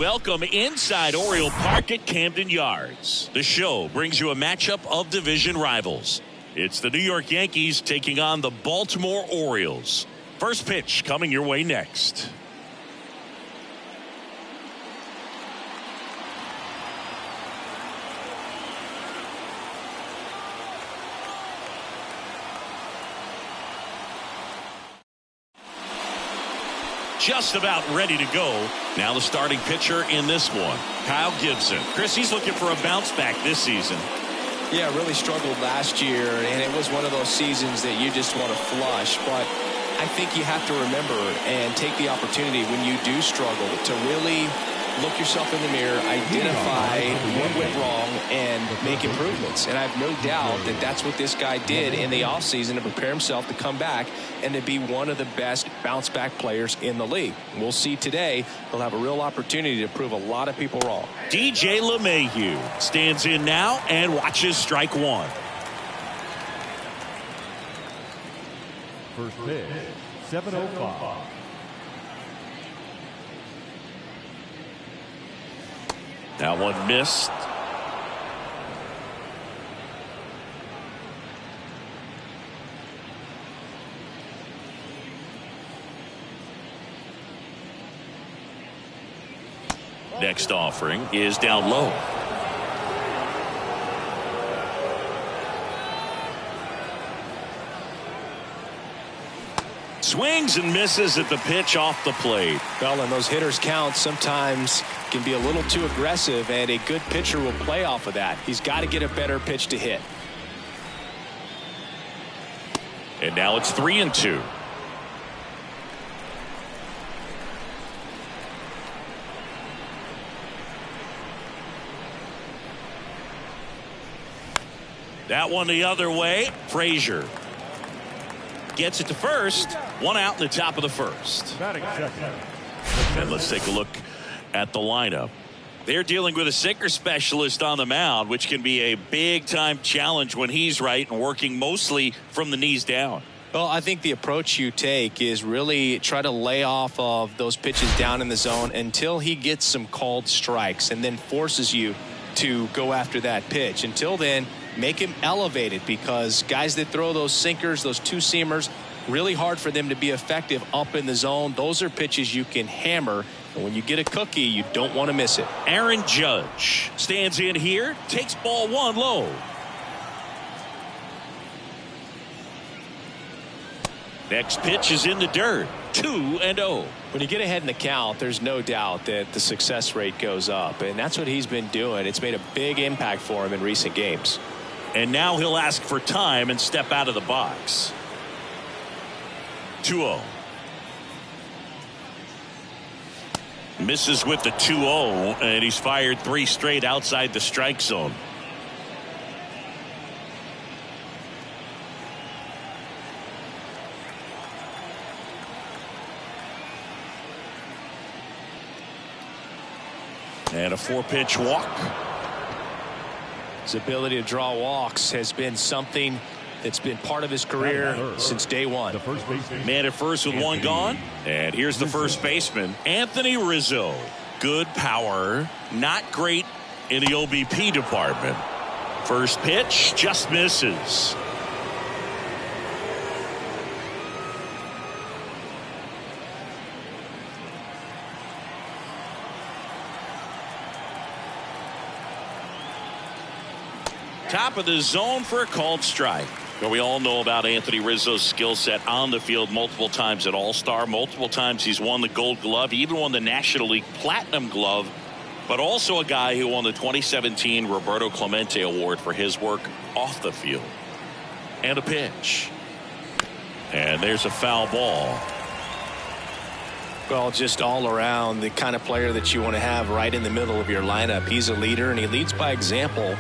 Welcome inside Oriole Park at Camden Yards. The show brings you a matchup of division rivals. It's the New York Yankees taking on the Baltimore Orioles. First pitch coming your way next. Just about ready to go. Now the starting pitcher in this one, Kyle Gibson. Chris, he's looking for a bounce back this season. Yeah, really struggled last year, and it was one of those seasons that you just want to flush. But I think you have to remember and take the opportunity when you do struggle to really look yourself in the mirror, identify what went wrong, and make improvements. And I have no doubt that that's what this guy did in the offseason to prepare himself to come back and to be one of the best bounce-back players in the league. We'll see today. He'll have a real opportunity to prove a lot of people wrong. DJ LeMahieu stands in now and watches strike one. First pitch, 7:05. That one missed. Next offering is down low. Swings and misses at the pitch off the plate. Well, and those hitters count sometimes can be a little too aggressive, and a good pitcher will play off of that. He's got to get a better pitch to hit. And now it's 3-2. That one the other way. Frazier gets it to first. One out in the top of the first. And let's take a look at the lineup. They're dealing with a sinker specialist on the mound, which can be a big-time challenge when he's right and working mostly from the knees down. Well, I think the approach you take is really try to lay off of those pitches down in the zone until he gets some called strikes and then forces you to go after that pitch. Until then, make him elevated, because guys that throw those sinkers, those two-seamers, really hard for them to be effective up in the zone. Those are pitches you can hammer, and when you get a cookie, you don't want to miss it. Aaron Judge stands in here, takes ball one low. Next pitch is in the dirt. 2-0. When you get ahead in the count, there's no doubt that the success rate goes up, and that's what he's been doing. It's made a big impact for him in recent games. And now he'll ask for time and step out of the box. 2-0. Misses with the 2-0, and he's fired 3 straight outside the strike zone. And a 4-pitch walk. His ability to draw walks has been something that's been part of his career since day one. Man at first with one gone. And here's the first baseman, Anthony Rizzo. Good power, not great in the OBP department. First pitch just misses. Top of the zone for a called strike. Well, we all know about Anthony Rizzo's skill set on the field. Multiple times at All-Star, multiple times he's won the Gold Glove, even won the National League Platinum Glove, but also a guy who won the 2017 Roberto Clemente Award for his work off the field. And a pitch. And there's a foul ball. Well, just all around the kind of player that you want to have right in the middle of your lineup. He's a leader, and he leads by example.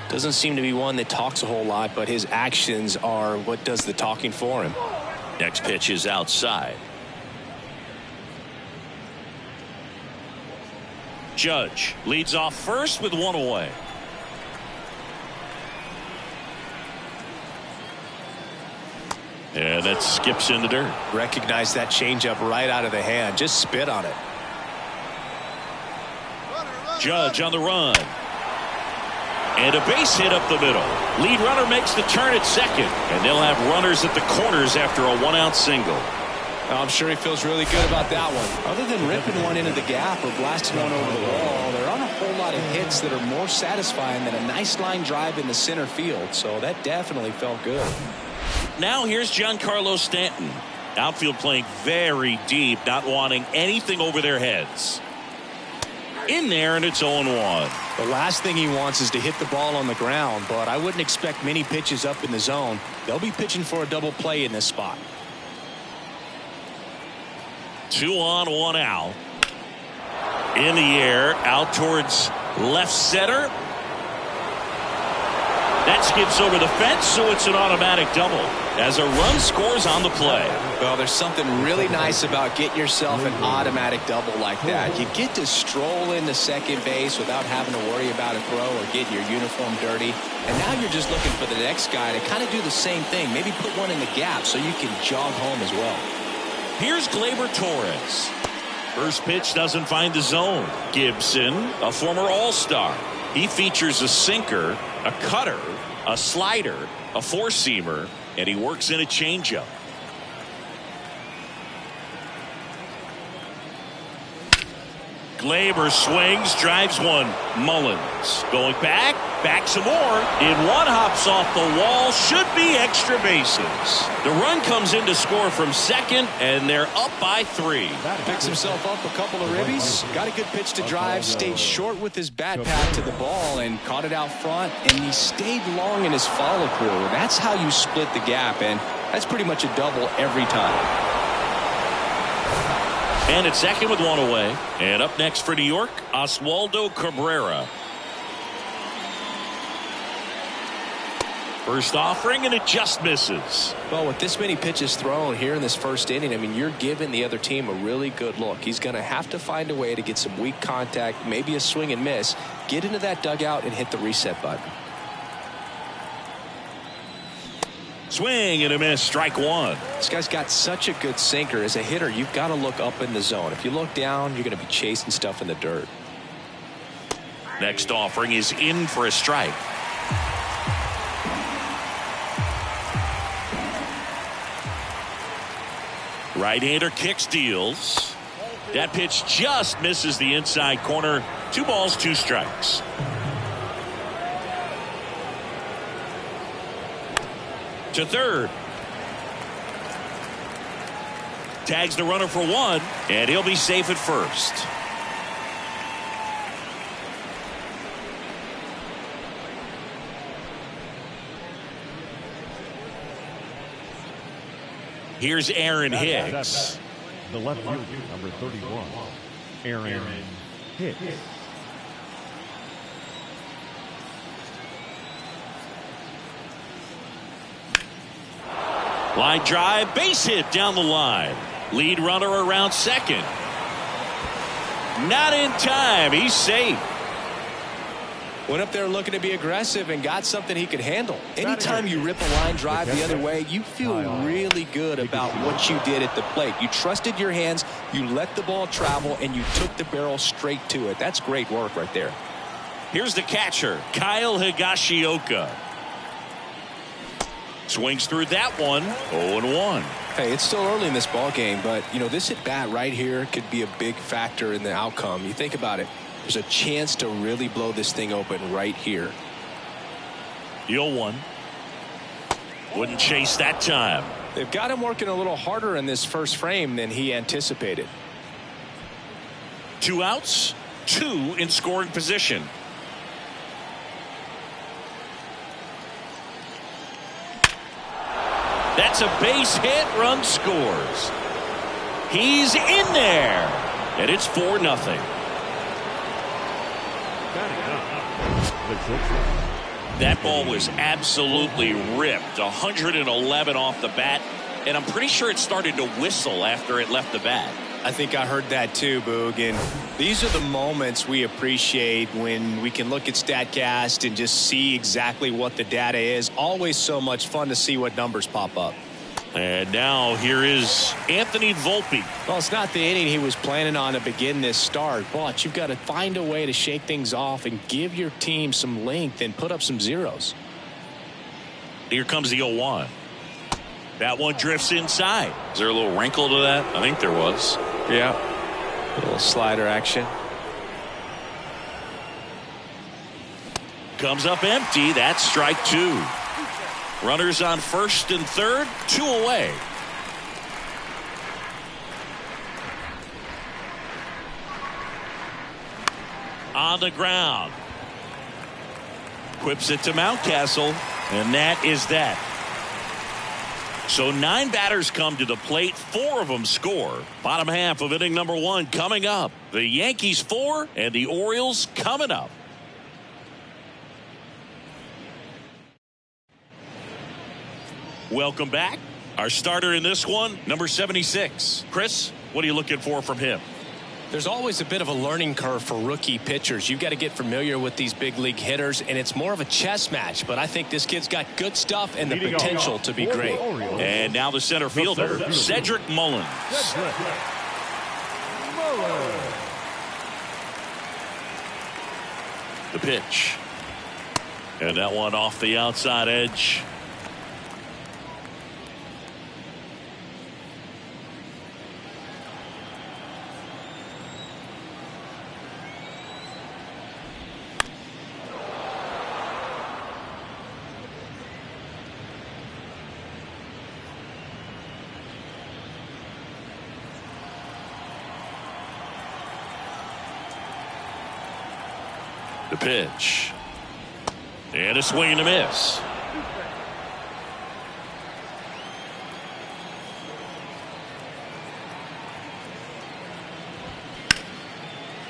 Doesn't seem to be one that talks a whole lot, but his actions are what does the talking for him. Next pitch is outside. Judge leads off first with one away. And that skips in the dirt. Recognize that changeup right out of the hand. Just spit on it. Judge on the run. And a base hit up the middle. Lead runner makes the turn at second. And they'll have runners at the corners after a one-out single. I'm sure he feels really good about that one. Other than ripping one into the gap or blasting one over the wall, there aren't a whole lot of hits that are more satisfying than a nice line drive in the center field. So that definitely felt good. Now here's Giancarlo Stanton. Outfield playing very deep, not wanting anything over their heads. In there, and it's 0-1. The last thing he wants is to hit the ball on the ground, but I wouldn't expect many pitches up in the zone. They'll be pitching for a double play in this spot. 2 on, 1 out. In the air, out towards left center. That skips over the fence, so it's an automatic double as a run scores on the play. Well, there's something really nice about getting yourself an automatic double like that. You get to stroll into second base without having to worry about a throw or getting your uniform dirty. And now you're just looking for the next guy to kind of do the same thing. Maybe put one in the gap so you can jog home as well. Here's Gleyber Torres. First pitch doesn't find the zone. Gibson, a former All-Star. He features a sinker, a cutter, a slider, a four-seamer, and he works in a changeup. Gleyber swings, drives one. Mullins going back some more. In one, hops off the wall, should be extra bases. The run comes in to score from second, and they're up by 3. Picks himself up a couple of ribbies. Got a good pitch to drive, stayed short with his bat path to the ball, and caught it out front, and he stayed long in his follow-through. That's how you split the gap, and that's pretty much a double every time. And at second with 1 away. And up next for New York, Oswaldo Cabrera. First offering, and it just misses. Well, with this many pitches thrown here in this first inning, I mean, you're giving the other team a really good look. He's going to have to find a way to get some weak contact, maybe a swing and miss, get into that dugout and hit the reset button. Swing and a miss, strike 1. This guy's got such a good sinker. As a hitter, you've got to look up in the zone. If you look down, you're going to be chasing stuff in the dirt. Next offering is in for a strike. Right-hander kicks, deals. That pitch just misses the inside corner. 2 balls, 2 strikes. To third. Tags the runner for 1, and he'll be safe at first. Here's Aaron Hicks. The left fielder, number 31, Aaron Hicks. Line drive, base hit down the line. Lead runner around second. Not in time. He's safe. Went up there looking to be aggressive and got something he could handle. Anytime you rip a line drive the other way, you feel really good about what you did at the plate. You trusted your hands, you let the ball travel, and you took the barrel straight to it. That's great work right there. Here's the catcher, Kyle Higashioka. Swings through that one. 0-1. Hey, it's still early in this ball game, but you know, this at bat right here could be a big factor in the outcome. You think about it. There's a chance to really blow this thing open right here. 0-1. Wouldn't chase that time. They've got him working a little harder in this first frame than he anticipated. 2 outs, 2 in scoring position. That's a base hit, run scores. He's in there, and it's 4-0. That ball was absolutely ripped. 111 off the bat, and I'm pretty sure it started to whistle after it left the bat. I think I heard that too, Boog. And these are the moments we appreciate when we can look at StatCast and just see exactly what the data is. Always so much fun to see what numbers pop up. And now here is Anthony Volpe. Well, it's not the inning he was planning on to begin this start, but you've got to find a way to shake things off and give your team some length and put up some zeros. Here comes the 0-1. That one drifts inside. Is there a little wrinkle to that? I think there was. Yeah. A little slider action. Comes up empty. That's strike 2. Runners on first and third, 2 away. On the ground. Whips it to Mountcastle, and that is that. So 9 batters come to the plate, 4 of them score. Bottom half of inning number 1 coming up. The Yankees 4 and the Orioles coming up. Welcome back. Our starter in this one, number 76. Chris, what are you looking for from him? There's always a bit of a learning curve for rookie pitchers. You've got to get familiar with these big league hitters, and it's more of a chess match. But I think this kid's got good stuff and the potential to be great. And now the center fielder, Cedric Mullins. The pitch. And that one off the outside edge. The pitch. And a swing and a miss.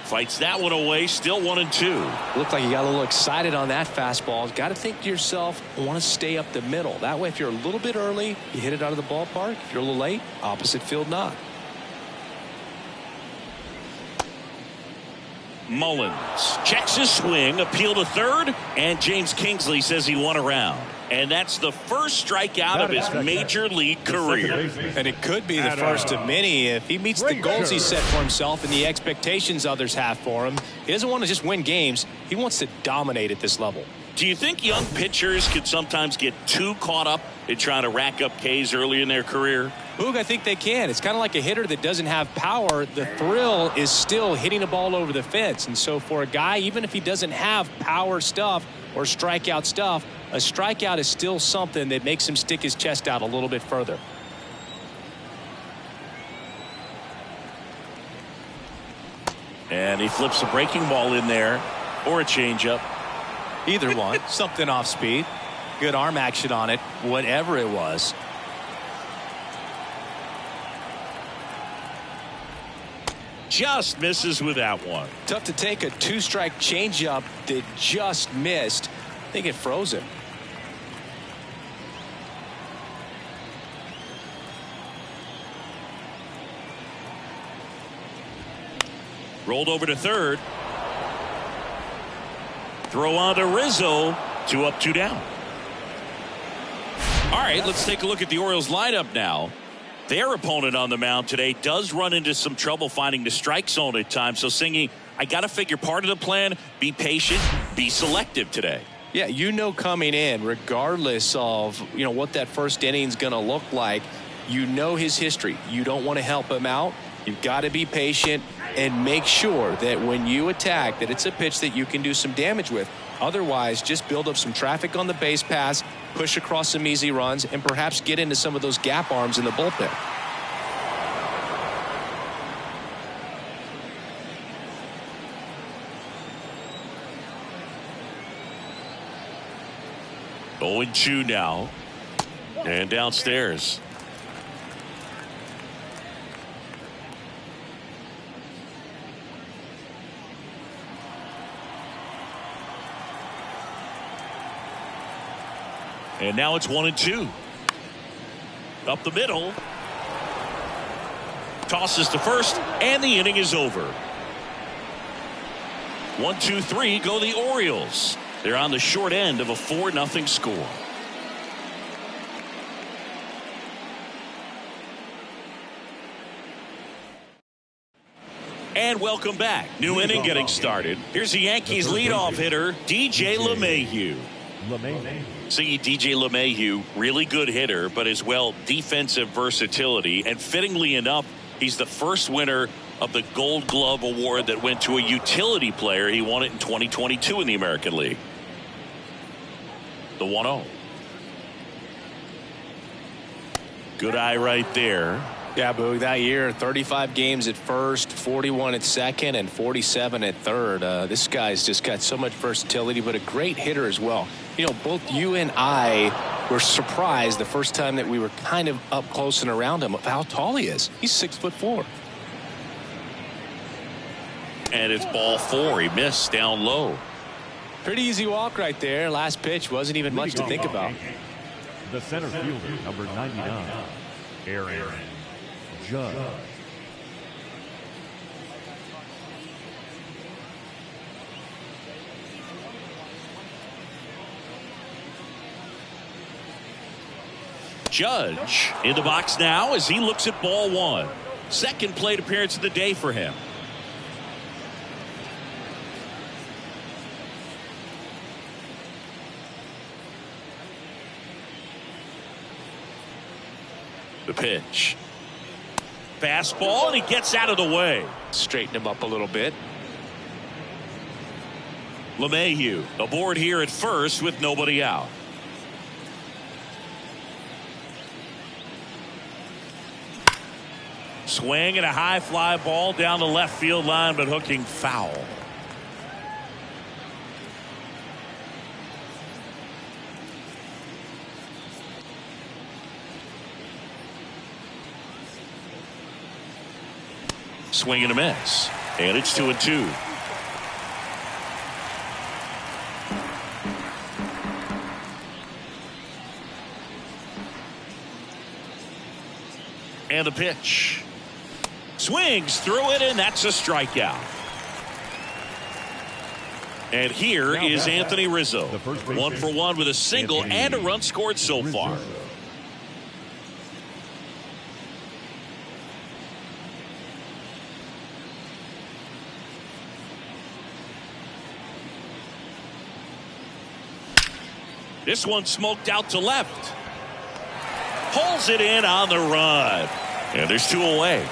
Fights that one away. Still 1-2. Looked like you got a little excited on that fastball. Got to think to yourself, I want to stay up the middle. That way, if you're a little bit early, you hit it out of the ballpark. If you're a little late, opposite field knock. Mullins checks his swing, appeal to third, and James Kingsley says he won a round. And that's the first strikeout of his major league career. And it could be the first of many if he meets the goals he set for himself and the expectations others have for him. He doesn't want to just win games. He wants to dominate at this level. Do you think young pitchers could sometimes get too caught up in trying to rack up Ks early in their career? Boog, I think they can. It's kind of like a hitter that doesn't have power. The thrill is still hitting a ball over the fence. And so for a guy, even if he doesn't have power stuff or strikeout stuff, a strikeout is still something that makes him stick his chest out a little bit further. And he flips a breaking ball in there or a changeup. Either one. Something off speed. Good arm action on it. Whatever it was. Just misses with that one. Tough to take a 2-strike changeup that just missed. I think it froze him. Rolled over to third. Throw on to Rizzo. 2 up, 2 down. All right, let's take a look at the Orioles lineup now. Their opponent on the mound today does run into some trouble finding the strike zone at times. So, Singy, I got to figure part of the plan, be patient, be selective today. Yeah, you know coming in, regardless of, what that first inning is going to look like, you know his history. You don't want to help him out. You've got to be patient and make sure that when you attack that it's a pitch that you can do some damage with. Otherwise, just build up some traffic on the base pass, push across some easy runs, and perhaps get into some of those gap arms in the bullpen. Oh, 0-2 now. And downstairs. And now it's 1-2. Up the middle. Tosses to first, and the inning is over. 1-2-3 go the Orioles. They're on the short end of a 4-0 score. And welcome back. New inning getting started. Here's the Yankees leadoff hitter, DJ LeMahieu. See, DJ LeMahieu, really good hitter, but as well defensive versatility. And fittingly enough, he's the first winner of the Gold Glove Award that went to a utility player. He won it in 2022 in the American League. The 1-0. Good eye right there. Yeah, Boog, that year, 35 games at first, 41 at second, and 47 at third. This guy's just got so much versatility, but a great hitter as well. You know, both you and I were surprised the first time that we were kind of up close and around him of how tall he is. He's 6'4". And it's ball 4. He missed down low. Pretty easy walk right there. Last pitch wasn't even much to think about. The center fielder, number 99, Aaron Judge. Judge in the box now as he looks at ball 1. Second plate appearance of the day for him. The pitch. Fastball, and he gets out of the way. Straighten him up a little bit. LeMahieu aboard here at first with nobody out. Swing and a high fly ball down the left field line, but hooking foul. Swing and a miss. And it's 2-2. And the pitch. Swings through it, and that's a strikeout. And here is Anthony Rizzo. 1 for 1 with a single and a run scored so far. This one smoked out to left. Pulls it in on the run. And there's 2 away.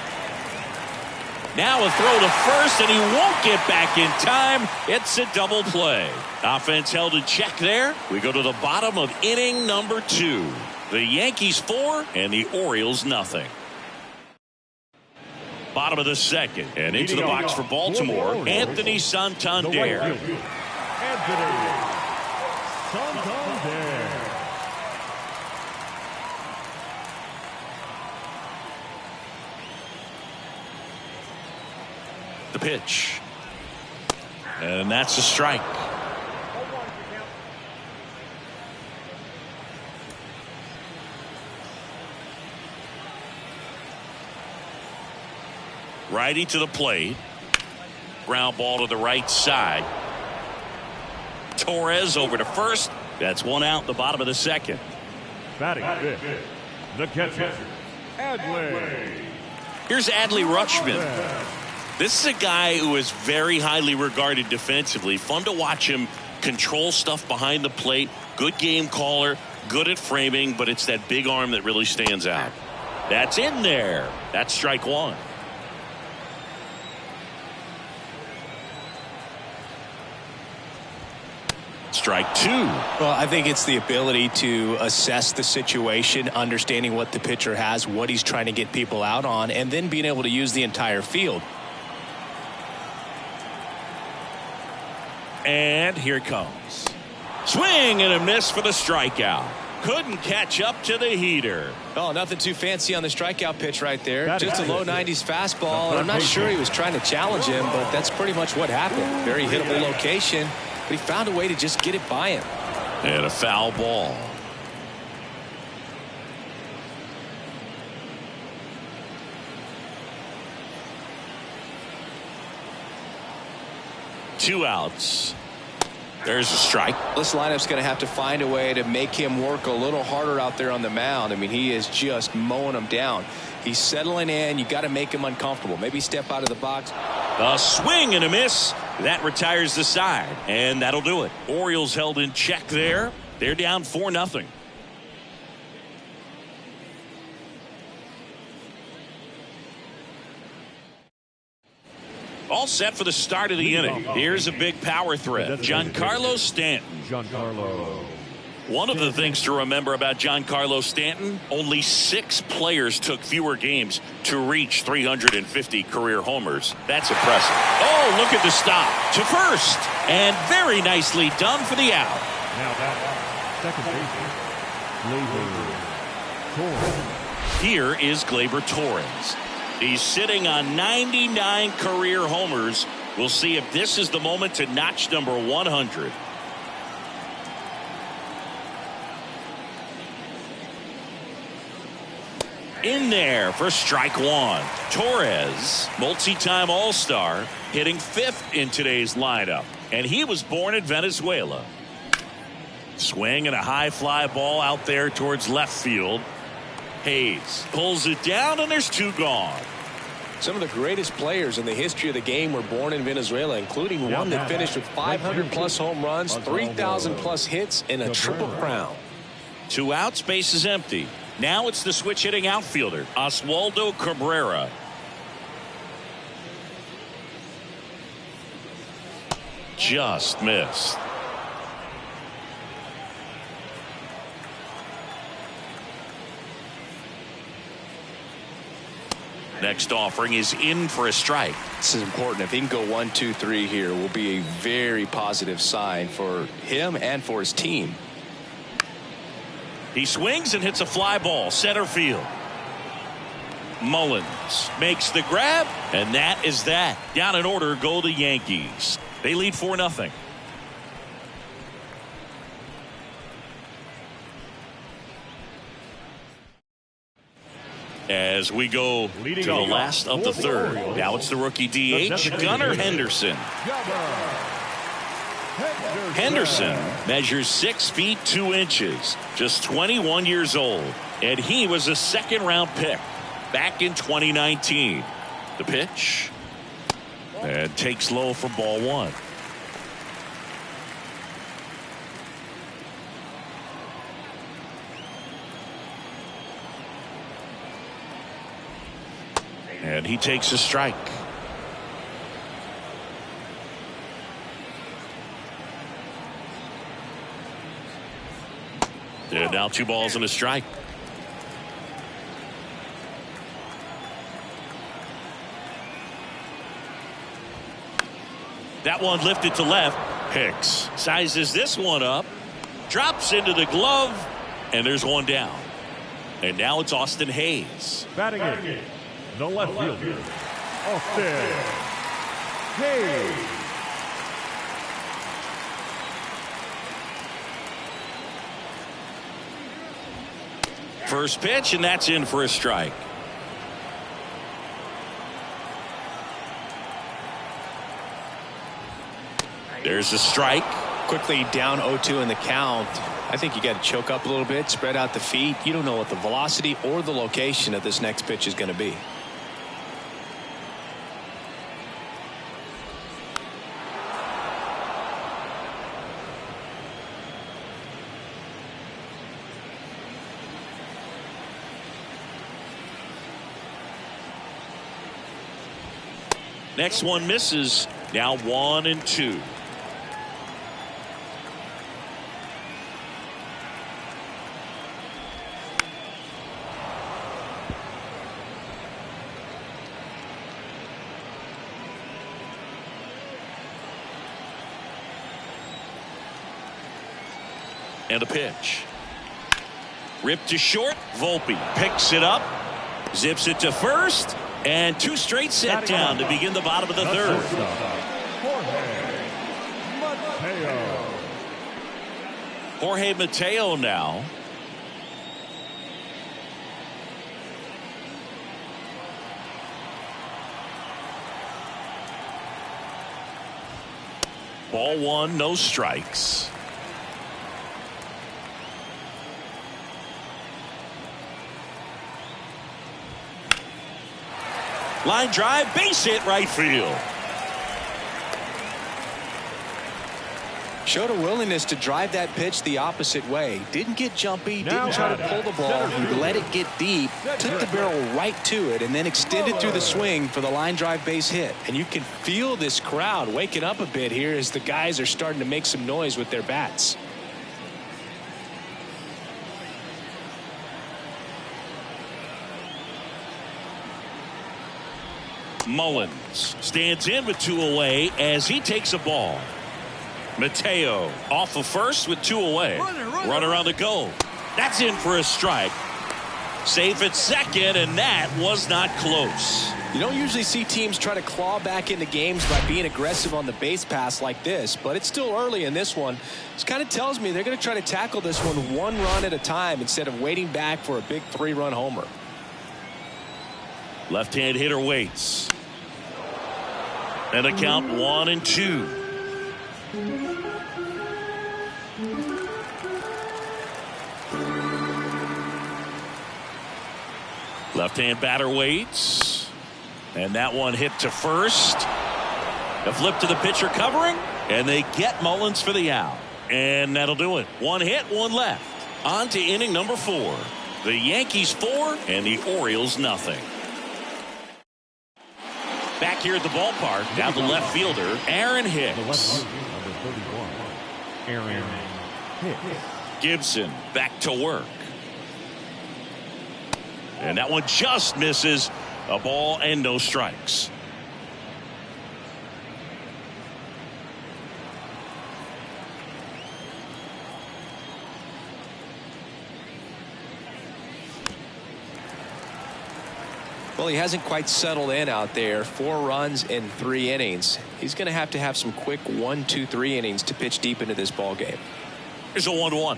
Now a throw to first, and he won't get back in time. It's a double play. Offense held in check there. We go to the bottom of inning number 2. The Yankees 4 and the Orioles nothing. Bottom of the second. And into the box for Baltimore, Anthony Santander. Anthony Santander. The pitch. And that's a strike. Righty to the plate. Ground ball to the right side. Torres over to first. That's 1 out in the bottom of the second. Batting fifth, the catcher, Adley. Here's Adley Rutschman. This is a guy who is very highly regarded defensively. Fun to watch him control stuff behind the plate. Good game caller. Good at framing, but it's that big arm that really stands out. That's in there. That's strike 1. Strike 2. Well, I think it's the ability to assess the situation, understanding what the pitcher has, what he's trying to get people out on, and then being able to use the entire field. And here it comes. Swing and a miss for the strikeout. Couldn't catch up to the heater. Oh, nothing too fancy on the strikeout pitch right there. Just a low 90s fastball. And I'm not sure he was trying to challenge him, but that's pretty much what happened. Very hittable location, but he found a way to just get it by him. And a foul ball. Two outs. There's a strike. This lineup's going to have to find a way to make him work a little harder out there on the mound. I mean, he is just mowing them down. He's settling in. You got to make him uncomfortable. Maybe step out of the box. A swing and a miss. That retires the side, and that'll do it. Orioles held in check there. They're down 4-0. All set for the start of the inning. Here's a big power threat. Giancarlo Stanton. One of the things to remember about Giancarlo Stanton, only 6 players took fewer games to reach 350 career homers. That's impressive. Oh, look at the stop to first. And very nicely done for the out. Now that second baseman, Gleyber Torres. Here is Gleyber Torres. He's sitting on 99 career homers. We'll see if this is the moment to notch number 100. In there for strike one. Torres, multi-time All-Star, hitting 5th in today's lineup. And he was born in Venezuela. Swing and a high fly ball out there towards left field. Hayes pulls it down, and there's 2 gone. Some of the greatest players in the history of the game were born in Venezuela, including one that finished with 500+ home runs, 3,000+ hits, and a triple crown. 2 outs, base is empty. Now it's the switch hitting outfielder, Oswaldo Cabrera. Just missed. Next offering is in for a strike. This is important. If he can go 1, 2, 3 here, will be a very positive sign for him and for his team. He swings and hits a fly ball center field. Mullins makes the grab, and that is that. Down in order go the Yankees. They lead 4-0. As we go to the last of the third. Now it's the rookie DH, Gunnar Henderson. Henderson measures 6 feet 2 inches, just 21 years old, and he was a 2nd-round pick back in 2019. The pitch, and takes low for ball 1. And he takes a strike. And now 2 balls and a strike. That one lifted to left. Hicks sizes this one up, drops into the glove, and there's 1 down. And now it's Austin Hayes. Batting in, the left fielder, Austin Hayes. First pitch, and that's in for a strike. There's a strike. Quickly down 0-2 in the count. I think you got to choke up a little bit, spread out the feet. You don't know what the velocity or the location of this next pitch is going to be. Next one misses. Now 1-2. And a pitch. Ripped to short. Volpe picks it up, zips it to first, and 2 straight set down to begin the bottom of the third. Jorge Mateo now. Ball 1, no strikes. Line drive, base hit right field. Showed a willingness to drive that pitch the opposite way. Didn't get jumpy, didn't try to pull the ball. He let it get deep, took the barrel right to it, and then extended through the swing for the line drive base hit. And you can feel this crowd waking up a bit here as the guys are starting to make some noise with their bats. Mullins stands in with 2 away as he takes a ball. Mateo off of first with 2 away. Runner on the go. That's in for a strike. Safe at second, and that was not close. You don't usually see teams try to claw back into games by being aggressive on the base pass like this, but it's still early in this one. This kind of tells me they're going to try to tackle this one run at a time instead of waiting back for a big 3-run homer. Left-hand hitter waits. And the count 1-2. Left-hand batter waits. And that one hit to first. A flip to the pitcher covering. And they get Mullins for the out. And that'll do it. 1 hit, 1 left. On to inning number 4. The Yankees 4 and the Orioles nothing. Back here at the ballpark, down the left fielder, Aaron Hicks. Number 31, Aaron Hicks. Gibson back to work. And that one just misses. A ball and no strikes. Well, he hasn't quite settled in out there. 4 runs in 3 innings. He's going to have some quick 1, 2, 3 innings to pitch deep into this ball game. Here's a 1-1.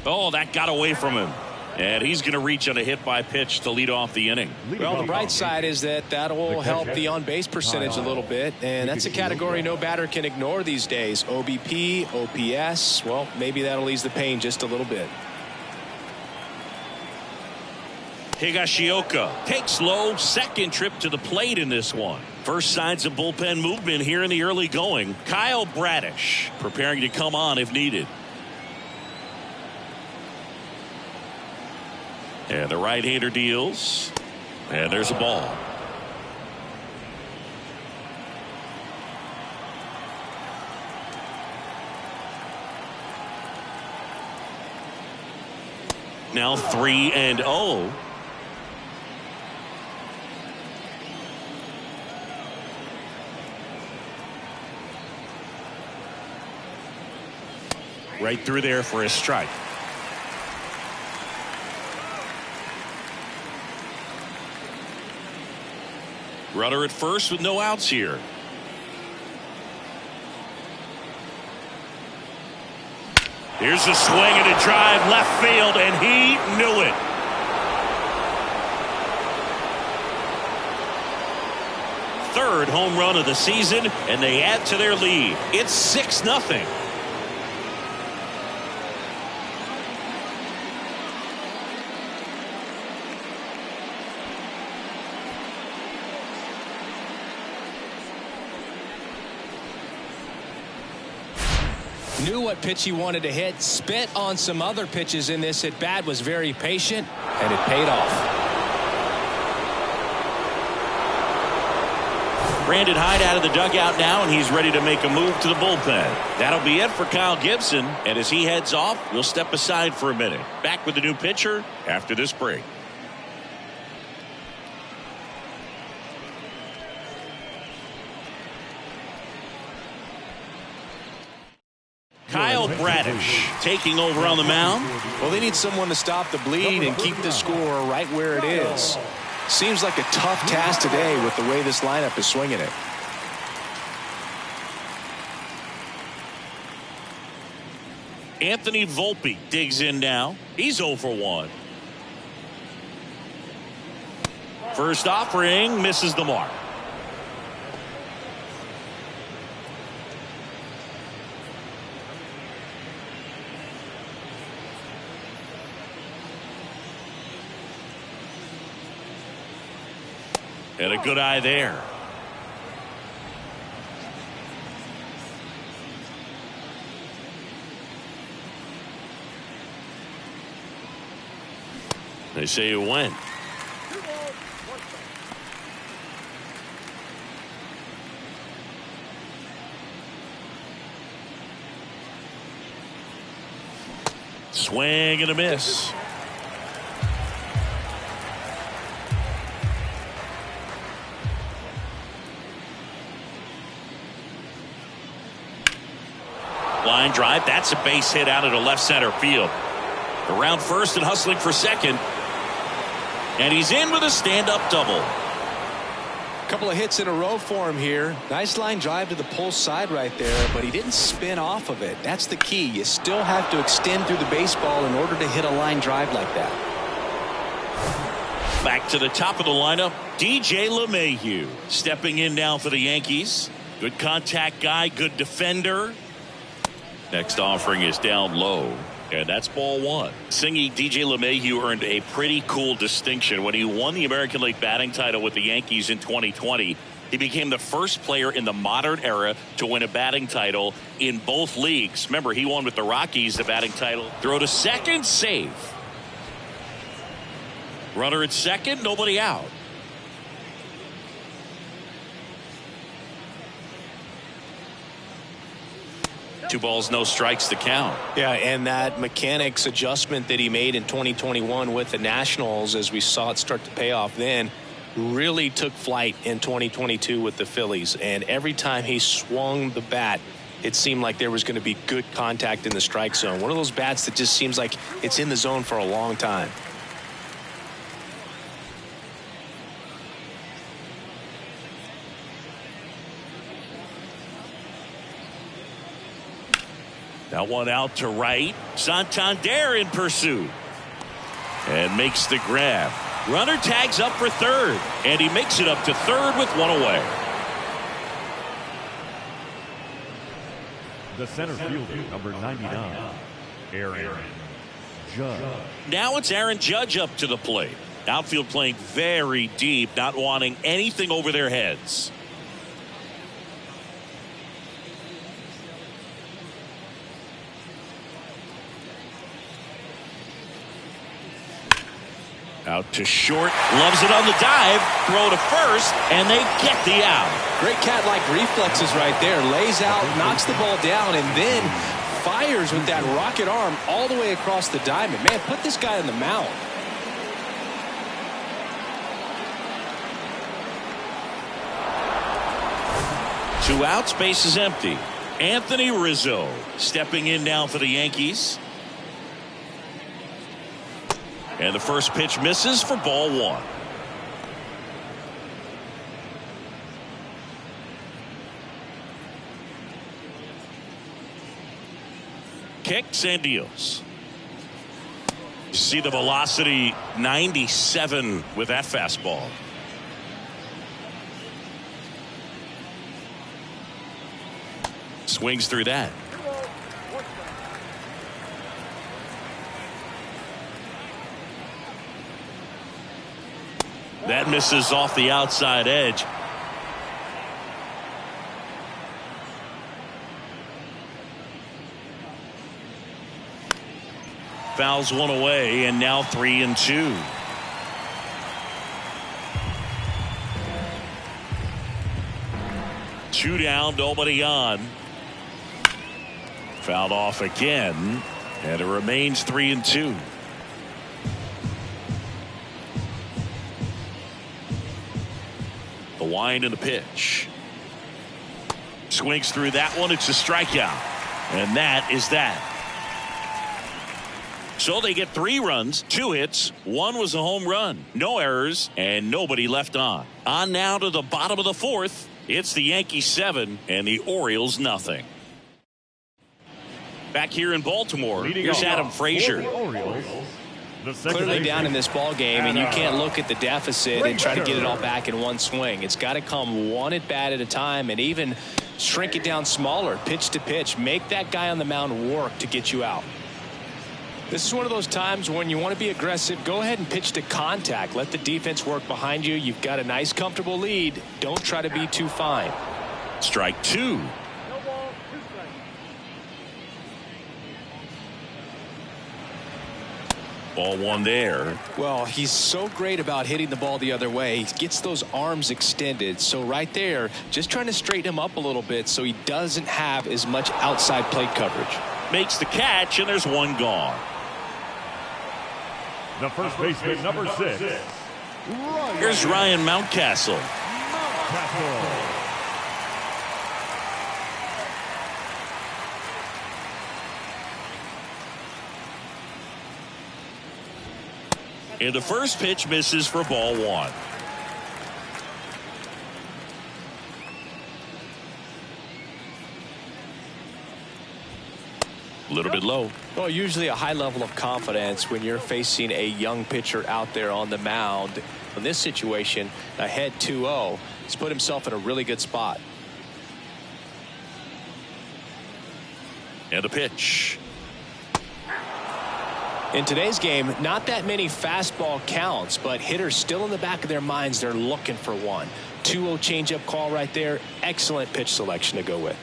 Oh, that got away from him. And he's going to reach on a hit by pitch to lead off the inning. Well, the bright side is that will help the on-base percentage a little bit, and that's a category no batter can ignore these days. OBP, OPS, well, maybe that'll ease the pain just a little bit. Higashioka takes low, second trip to the plate in this one. First signs of bullpen movement here in the early going. Kyle Bradish preparing to come on if needed. And the right-hander deals. And there's a ball. Now 3-0. Right through there for a strike. Runner at first with no outs here. Here's a swing and a drive left field, and he knew it. Third home run of the season, and they add to their lead. It's 6-0. Knew what pitch he wanted to hit, spit on some other pitches in this at bat, was very patient, and it paid off. Brandon Hyde out of the dugout now, and he's ready to make a move to the bullpen. That'll be it for Kyle Gibson, and as he heads off, we'll step aside for a minute. Back with the new pitcher after this break. Kyle Bradish taking over on the mound. Well, they need someone to stop the bleed and keep the score right where it is. Seems like a tough task today with the way this lineup is swinging it. Anthony Volpe digs in now. He's 0 for 1. First offering misses the mark. And a good eye there. They say it went. Swing and a miss. Line drive. That's a base hit out into left center field. Around first and hustling for second. And he's in with a stand-up double. A couple of hits in a row for him here. Nice line drive to the pull side right there, but he didn't spin off of it. That's the key. You still have to extend through the baseball in order to hit a line drive like that. Back to the top of the lineup, DJ LeMahieu stepping in now for the Yankees. Good contact guy, good defender. Next offering is down low, and that's ball one. Singy, DJ LeMahieu earned a pretty cool distinction when he won the American League batting title with the Yankees in 2020. He became the first player in the modern era to win a batting title in both leagues. Remember, he won with the Rockies the batting title. Throw to second, save. Runner at second, nobody out. Two balls, no strikes to count. Yeah, and that mechanics adjustment that he made in 2021 with the Nationals, as we saw it start to pay off then, really took flight in 2022 with the Phillies. And every time he swung the bat, it seemed like there was going to be good contact in the strike zone. One of those bats that just seems like it's in the zone for a long time. That one out to right. Santander in pursuit. And makes the grab. Runner tags up for third. And he makes it up to third with one away. The center fielder, number 99, Aaron Judge. Now it's Aaron Judge up to the plate. Outfield playing very deep, not wanting anything over their heads. Out to short, loves it on the dive, throw to first, and they get the out. Great cat-like reflexes right there. Lays out, knocks the ball down, and then fires with that rocket arm all the way across the diamond. Man, put this guy on the mound. Two outs, base is empty. Anthony Rizzo stepping in now for the Yankees. And the first pitch misses for ball one. Kicks and deals. You see the velocity 97 with that fastball. Swings through that. That misses off the outside edge. Fouls one away, and now 3-2. Two down, nobody on. Fouled off again, and it remains 3-2. The wind and the pitch. Swings through that one. It's a strikeout. And that is that. So they get 3 runs, 2 hits. 1 was a home run. No errors and nobody left on. On now to the bottom of the 4th. It's the Yankees 7 and the Orioles nothing. Back here in Baltimore, here's Adam Frazier. Clearly down in this ball game, and you can't look at the deficit and try to get it all back in one swing. It's got to come one at bat at a time, and even shrink it down smaller, pitch to pitch. Make that guy on the mound work to get you out. This is one of those times when you want to be aggressive. Go ahead and pitch to contact. Let the defense work behind you. You've got a nice, comfortable lead. Don't try to be too fine. Strike 2. Ball one there. Well, he's so great about hitting the ball the other way. He gets those arms extended. So right there, just trying to straighten him up a little bit so he doesn't have as much outside plate coverage. Makes the catch, and there's one gone. The first baseman, number 6. Here's Ryan Mountcastle. And the first pitch misses for ball one. A little bit low. Well, usually a high level of confidence when you're facing a young pitcher out there on the mound. In this situation, ahead 2-0, he's put himself in a really good spot. And a pitch. In today's game, not that many fastball counts, but hitters still in the back of their minds, they're looking for one. 2-0 changeup call right there. Excellent pitch selection to go with.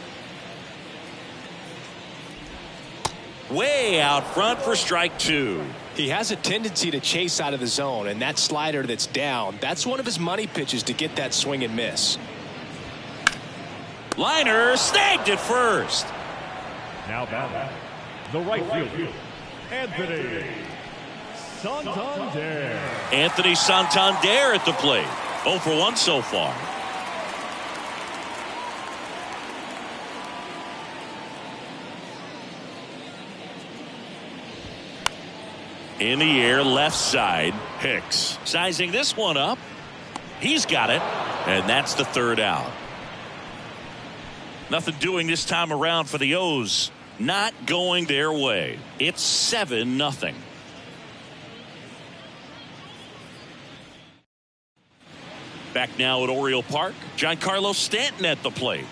Way out front for strike two. He has a tendency to chase out of the zone, and that slider that's down, that's one of his money pitches to get that swing and miss. Liner snagged at first. Now batting, the right fielder, Anthony Santander. Anthony Santander at the plate. 0 for 1 so far. In the air, left side, Hicks. Sizing this one up. He's got it, and that's the third out. Nothing doing this time around for the O's. Not going their way. It's 7-0. Back now at Oriole Park, Giancarlo Stanton at the plate.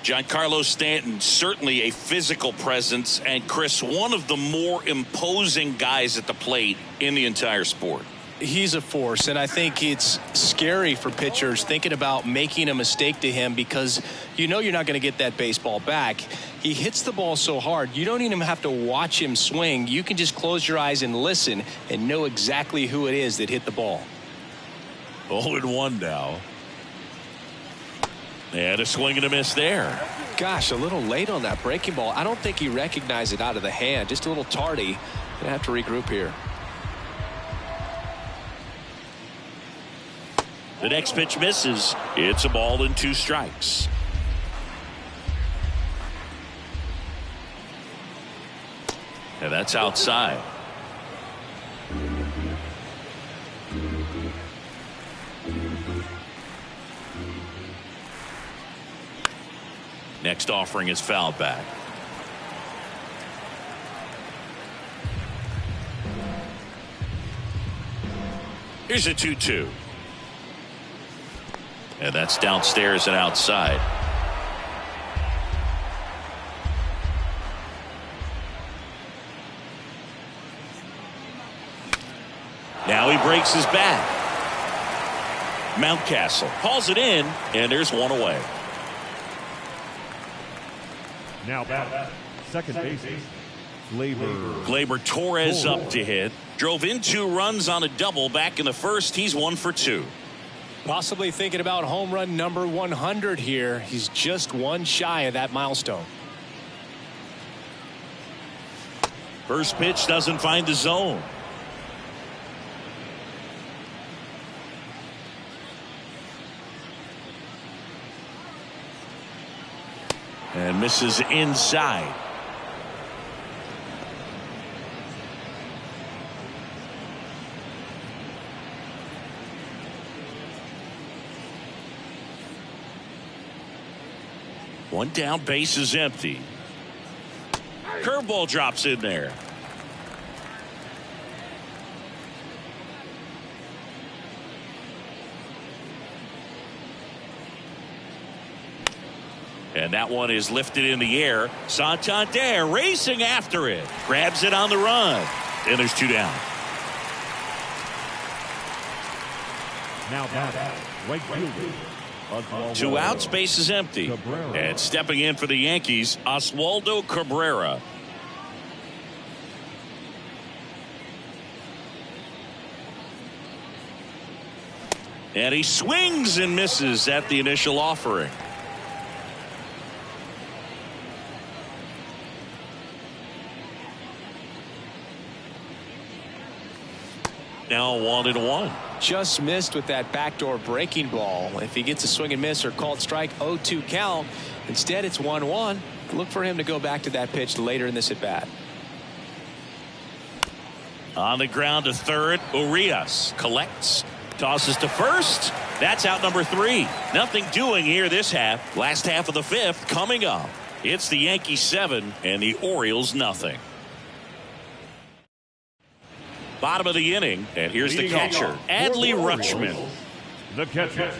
Giancarlo Stanton, certainly a physical presence, and Chris, one of the more imposing guys at the plate in the entire sport. He's a force, and I think it's scary for pitchers thinking about making a mistake to him because you know you're not going to get that baseball back. He hits the ball so hard, you don't even have to watch him swing. You can just close your eyes and listen and know exactly who it is that hit the ball. 0-1 now. And a swing and a miss there. Gosh, a little late on that breaking ball. I don't think he recognized it out of the hand. Just a little tardy. Gonna have to regroup here. The next pitch misses. It's a ball and 2 strikes. And that's outside. Next offering is fouled back. Here's a 2-2. And that's downstairs and outside. Now he breaks his back. Mountcastle calls it in, and there's one away. Now batting, second baseman, Gleyber Torres up to hit. Drove in 2 runs on a double back in the first. He's 1 for 2. Possibly thinking about home run number 100 here. He's just 1 shy of that milestone. First pitch doesn't find the zone. And misses inside. One down, base is empty. Curveball drops in there. And that one is lifted in the air. Santander racing after it. Grabs it on the run. And there's 2 down. now batting, right fielder. 2 outs, base is empty. And stepping in for the Yankees, Oswaldo Cabrera. And he swings and misses at the initial offering. Now 1-1. Just missed with that backdoor breaking ball. If he gets a swing and miss or called strike, 0-2 count. Instead, it's 1-1. Look for him to go back to that pitch later in this at bat. On the ground to third, Orioles collects, tosses to first. That's out number 3. Nothing doing here this half. Last half of the 5th coming up. It's the Yankees 7 and the Orioles nothing. Bottom of the inning, and here's the catcher, Adley Rutschman. The catcher,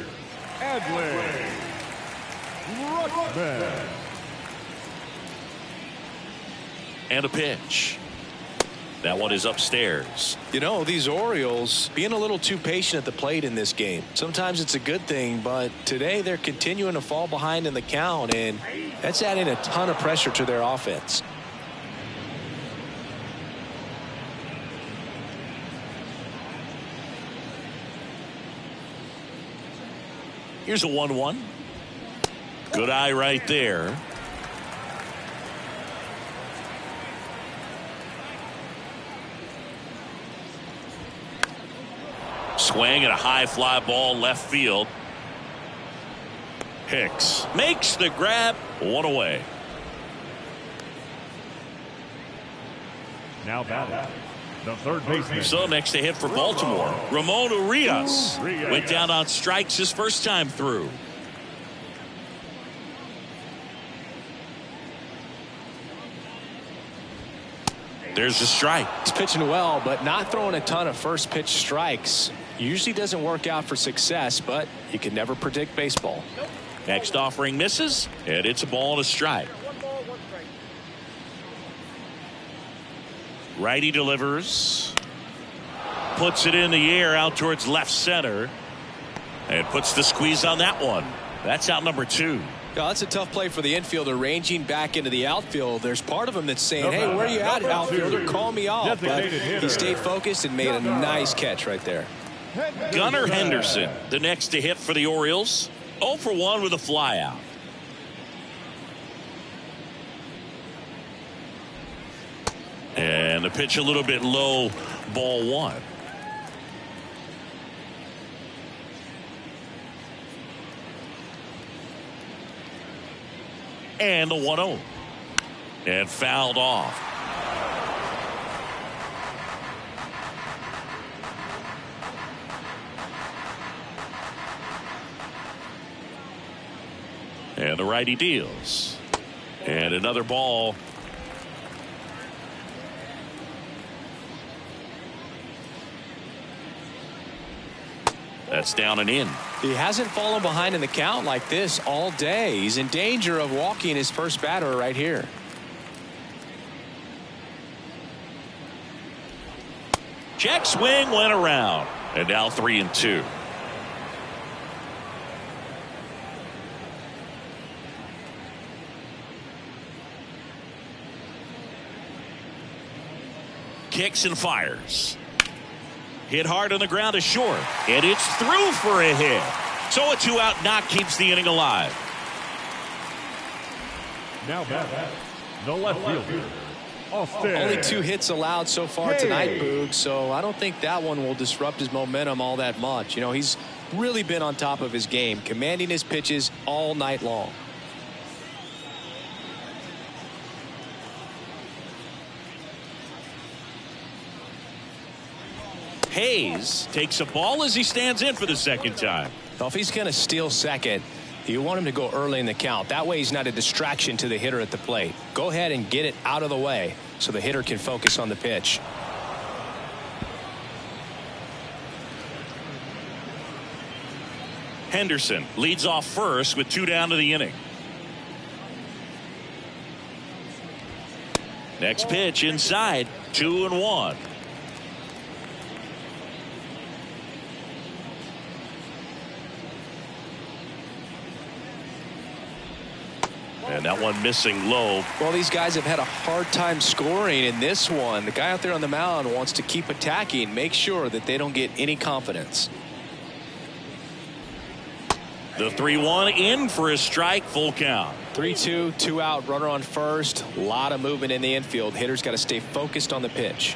Adley Rutschman. And a pitch. That one is upstairs. You know, these Orioles being a little too patient at the plate in this game. Sometimes it's a good thing, but today they're continuing to fall behind in the count, and that's adding a ton of pressure to their offense. Here's a 1-1. Good eye right there. Swing and a high fly ball left field. Hicks makes the grab. 1 away. Now batting, the third baseman. So next to hit for Baltimore, Ramon Urias went down on strikes his first time through. There's the strike. He's pitching well, but not throwing a ton of first pitch strikes. Usually doesn't work out for success, but you can never predict baseball. Next offering misses, and it's a ball and a strike. Righty delivers. Puts it in the air out towards left center. And puts the squeeze on that one. That's out number 2. Now, that's a tough play for the infielder, ranging back into the outfield. There's part of him that's saying, hey, where are you at, outfielder? Call me off. But he stayed focused and made a nice catch right there. Gunnar Henderson, the next to hit for the Orioles. 0 for 1 with a fly out. And the pitch a little bit low, ball 1. And the 1-0. And fouled off. And the righty deals. And another ball. That's down and in. He hasn't fallen behind in the count like this all day. He's in danger of walking his first batter right here. Check swing went around. And now 3-2. Kicks and fires. Hit hard on the ground to short. And it's through for a hit. So a 2-out knock keeps the inning alive. Now back, the left fielder, Austin. Only 2 hits allowed so far tonight, Boog, so I don't think that one will disrupt his momentum all that much. You know, he's really been on top of his game, commanding his pitches all night long. Hayes takes a ball as he stands in for the second time. Well, if he's going to steal second, you want him to go early in the count. That way he's not a distraction to the hitter at the plate. Go ahead and get it out of the way so the hitter can focus on the pitch. Henderson leads off first with 2 down to the inning. Next pitch inside, 2-1. And that one missing low. Well, these guys have had a hard time scoring in this one. The guy out there on the mound wants to keep attacking, make sure that they don't get any confidence. The 3-1 in for a strike, full count. 3-2, 2 out, runner on first. A lot of movement in the infield. Hitter's got to stay focused on the pitch.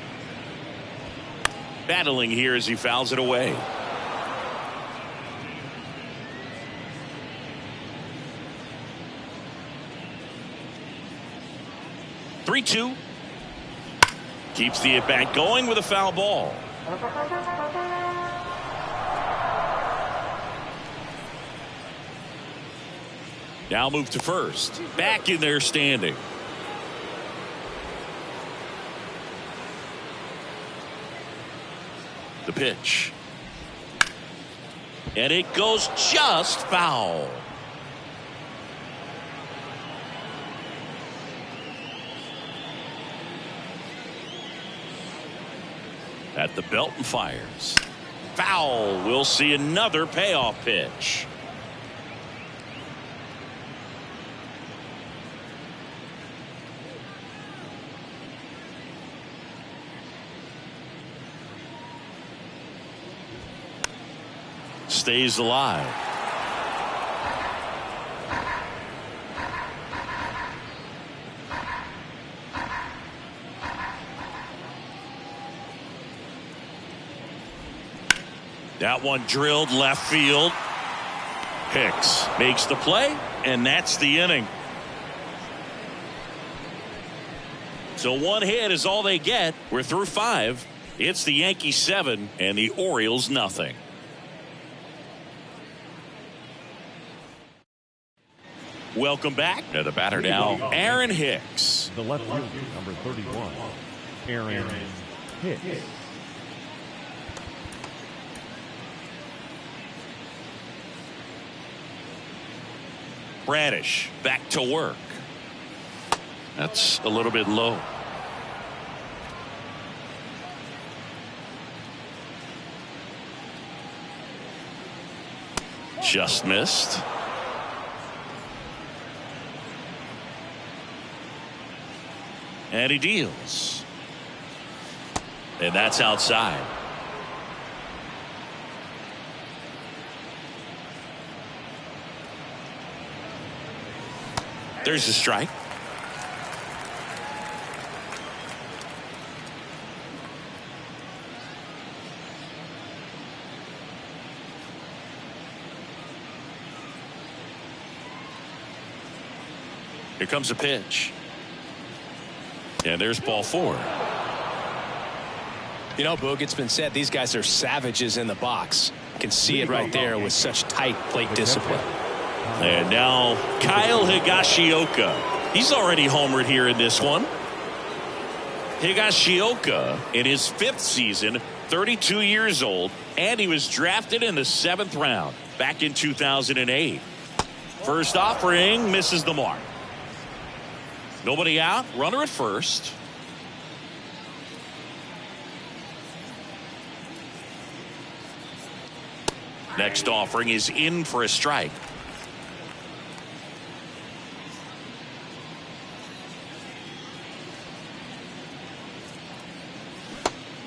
Battling here as he fouls it away. Three-two. Keeps the at-bat going with a foul ball. Now move to first. Back in there standing. The pitch. And it goes just foul. At the belt and fires. Foul. We'll see another payoff pitch. Stays alive. That one drilled left field. Hicks makes the play, and that's the inning. So one hit is all they get. We're through 5. It's the Yankees 7 and the Orioles nothing. Welcome back. Now the batter now, Aaron Hicks. The left fielder, number 31, Aaron Hicks. Bradish back to work. That's a little bit low. Just missed. And he deals. And that's outside. There's a strike. Here comes a pitch. And there's ball 4. You know, Boog, it's been said these guys are savages in the box. You can see it right there with such tight plate discipline. And now Kyle Higashioka. He's already homered here in this one. Higashioka in his 5th season, 32 years old, and he was drafted in the 7th round back in 2008. First offering misses the mark. Nobody out, runner at first. Next offering is in for a strike.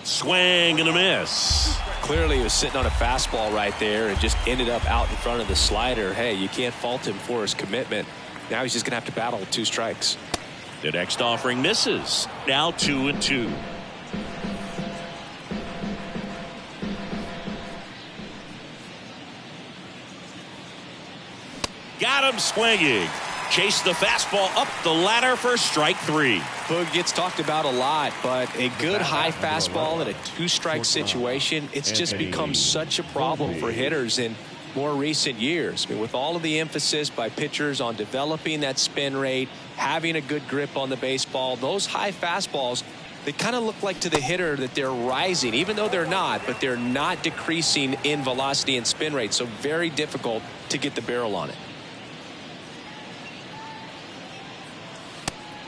Swing and a miss. Clearly he was sitting on a fastball right there and just ended up out in front of the slider. Hey, you can't fault him for his commitment. Now he's just going to have to battle with 2 strikes. The next offering misses. Now 2-2. Got him swinging. Chase the fastball up the ladder for strike 3. Boog gets talked about a lot, but a good high fastball in a 2-strike situation, it's just become such a problem for hitters in more recent years. I mean, with all of the emphasis by pitchers on developing that spin rate, having a good grip on the baseball, those high fastballs, they kind of look like to the hitter that they're rising, even though they're not, but they're not decreasing in velocity and spin rate. So very difficult to get the barrel on it.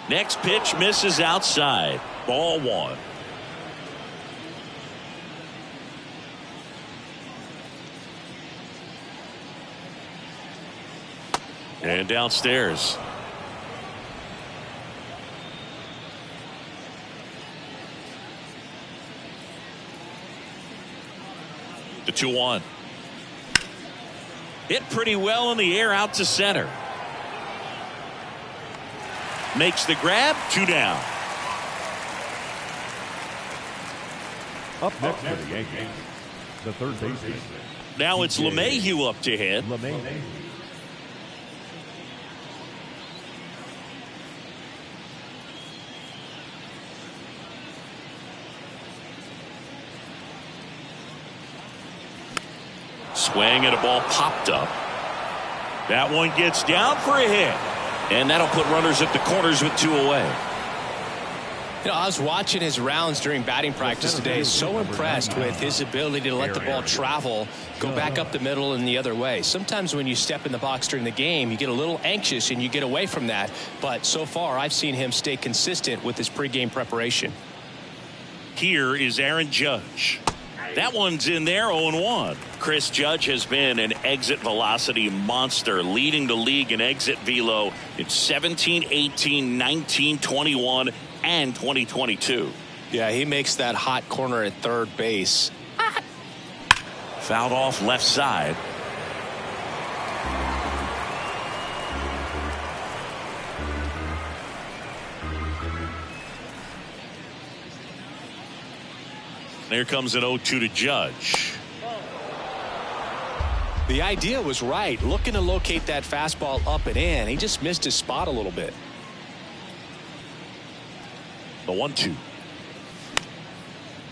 Next pitch misses outside. Ball 1. And downstairs. The 2-1. Hit pretty well in the air out to center. Makes the grab. 2 down. Up next for the Yankees, the third baseman. Now it's LeMahieu up to hit. Swing and a ball popped up. That one gets down for a hit. And that'll put runners at the corners with 2 away. You know, I was watching his rounds during batting practice today. So impressed with his ability to let the ball travel, go back up the middle and the other way. Sometimes when you step in the box during the game, you get a little anxious and you get away from that. But so far, I've seen him stay consistent with his pregame preparation. Here is Aaron Judge. That one's in there, 0-1. Chris Judge has been an exit velocity monster, leading the league in exit velo in 17, 18, 19, 21, and 2022. Yeah, he makes that hot corner at third base. Fouled off left side. There comes an 0-2 to Judge. The idea was right, looking to locate that fastball up and in. He just missed his spot a little bit. The 1-2.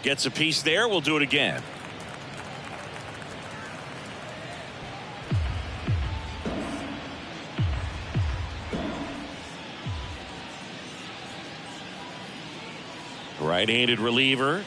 Gets a piece there. We'll do it again. Right-handed reliever.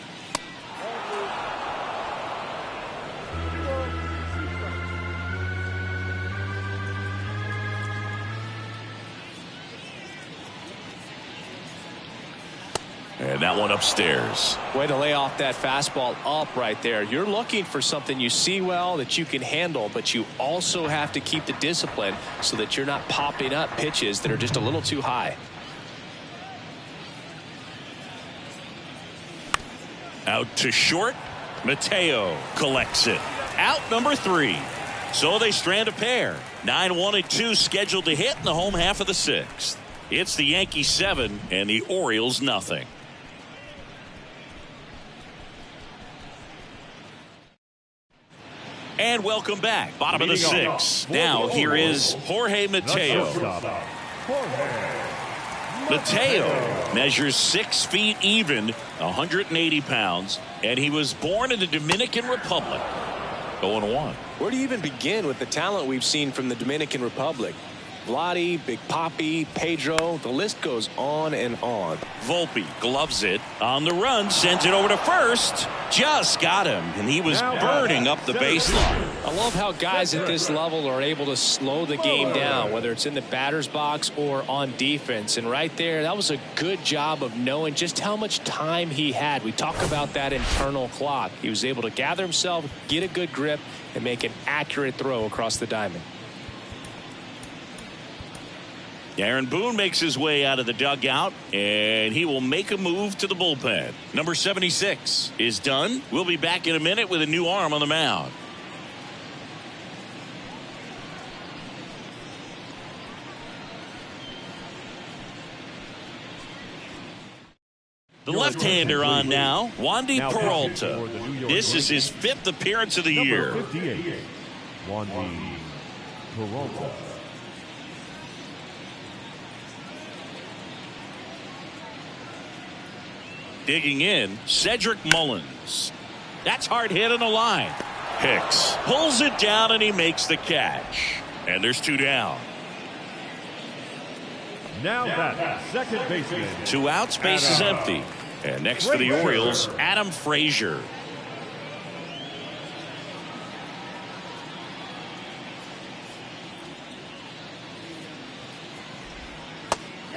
And that one upstairs. Way to lay off that fastball up right there. You're looking for something you see well that you can handle, but you also have to keep the discipline so that you're not popping up pitches that are just a little too high. Out to short. Mateo collects it. Out number 3. So they strand a pair. 9-1-2 scheduled to hit in the home half of the 6th. It's the Yankees 7 and the Orioles nothing. And welcome back. Bottom of the 6th. Now here is Jorge Mateo. Mateo measures 6 feet even, 180 pounds, and he was born in the Dominican Republic. 0-1. Where do you even begin with the talent we've seen from the Dominican Republic? Vladdy, Big Papi, Pedro, the list goes on and on. Volpe gloves it on the run, sends it over to first. Just got him, and he was burning up the baseline. I love how guys at this level are able to slow the game down, whether it's in the batter's box or on defense. And right there, that was a good job of knowing just how much time he had. We talk about that internal clock. He was able to gather himself, get a good grip, and make an accurate throw across the diamond. Aaron Boone makes his way out of the dugout, and he will make a move to the bullpen. Number 76 is done. We'll be back in a minute with a new arm on the mound. The left-hander on now, Wandy Peralta. This is his 5th appearance of the year. Number 58, Wandy Peralta. Digging in, Cedric Mullins. That's hard hit on the line. Hicks pulls it down and he makes the catch. And there's 2 down. Now that second baseman. 2 outs, base is empty. And next for the Orioles, Adam Frazier.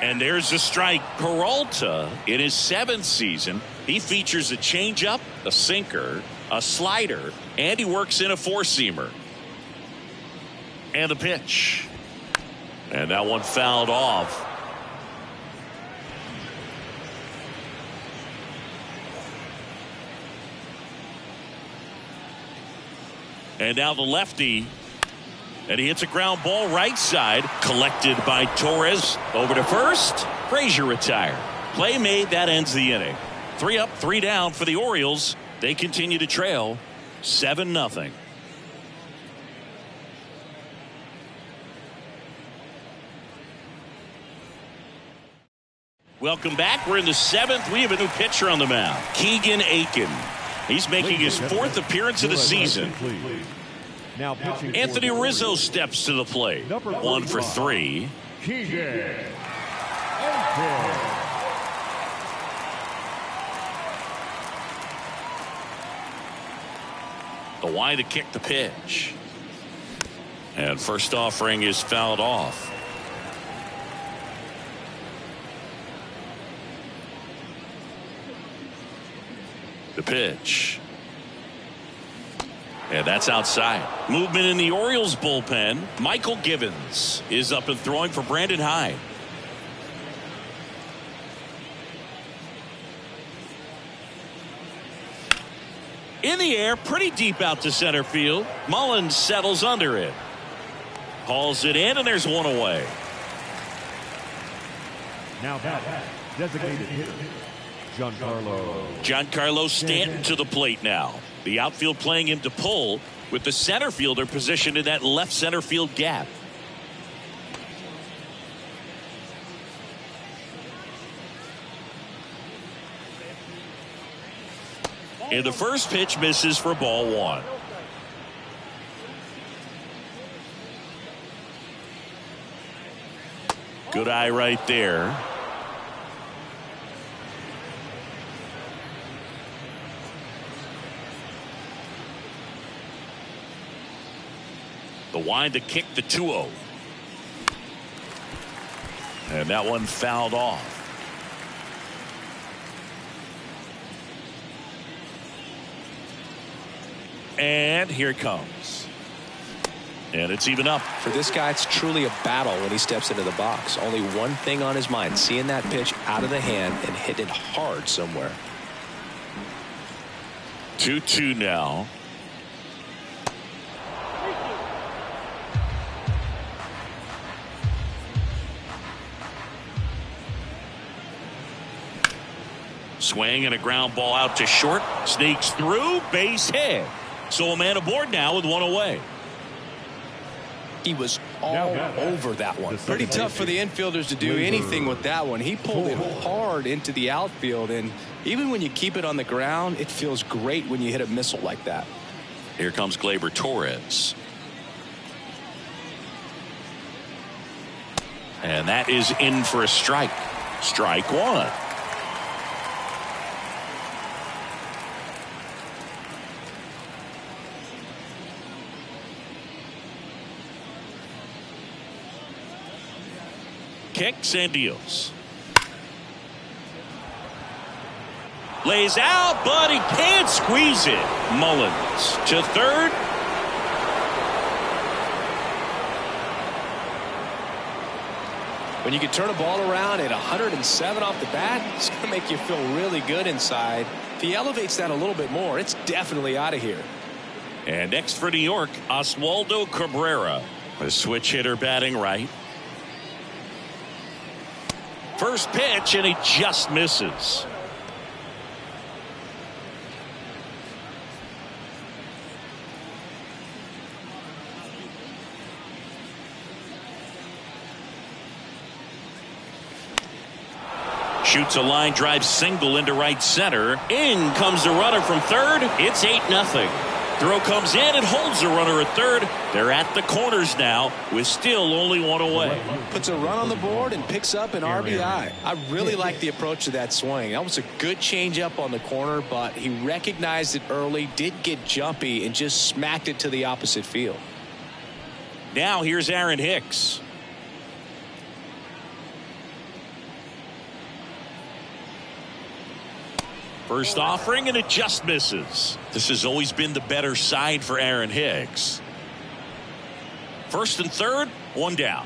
And there's a strike. Peralta, in his 7th season, he features a changeup, a sinker, a slider, and he works in a 4-seamer. And the pitch. And that one fouled off. And now the lefty. And he hits a ground ball right side, collected by Torres. Over to first. Frazier retired. Play made. That ends the inning. 3 up, 3 down for the Orioles. They continue to trail 7-0. Welcome back. We're in the 7th. We have a new pitcher on the mound, Keegan Aiken. He's making his 4th appearance of the season. Now Anthony Rizzo steps to the plate. 1 for 3. Keegan. The wide to kick the pitch. And first offering is fouled off. The pitch. And that's outside. Movement in the Orioles bullpen. Michael Givens is up and throwing for Brandon Hyde. In the air, pretty deep out to center field. Mullins settles under it. Hauls it in, and there's one away. Now that designated hitter, Giancarlo Stanton to the plate now. The outfield playing him to pull, with the center fielder positioned in that left center field gap. And the first pitch misses for ball 1. Good eye right there. The wind to kick the 2-0. And that one fouled off. And here it comes. And it's even up. For this guy, it's truly a battle when he steps into the box. Only one thing on his mind, seeing that pitch out of the hand and hitting it hard somewhere. 2-2 now. Swing and a ground ball out to short. Sneaks through, base hit. So a man aboard now with one away. He was all over that one. Pretty tough for the infielders to do anything with that one. He pulled it hard into the outfield, and even when you keep it on the ground, it feels great when you hit a missile like that. Here comes Gleyber Torres. And that is in for a strike. Strike 1. Kicks and deals. Lays out, but he can't squeeze it. Mullins to third. When you can turn a ball around at 107 off the bat, it's going to make you feel really good inside. If he elevates that a little bit more, it's definitely out of here. And next for New York, Oswaldo Cabrera, a switch hitter batting right. First pitch, and he just misses. Shoots a line drive single into right center. In comes the runner from third. It's 8-0. Throw comes in and holds the runner at third. They're at the corners now with still only one away. Puts a run on the board and picks up an RBI. I really like the approach to that swing. That was a good changeup on the corner, but he recognized it early, did get jumpy, and just smacked it to the opposite field. Now here's Aaron Hicks. First offering, and it just misses. This has always been the better side for Aaron Hicks. First and third, one down.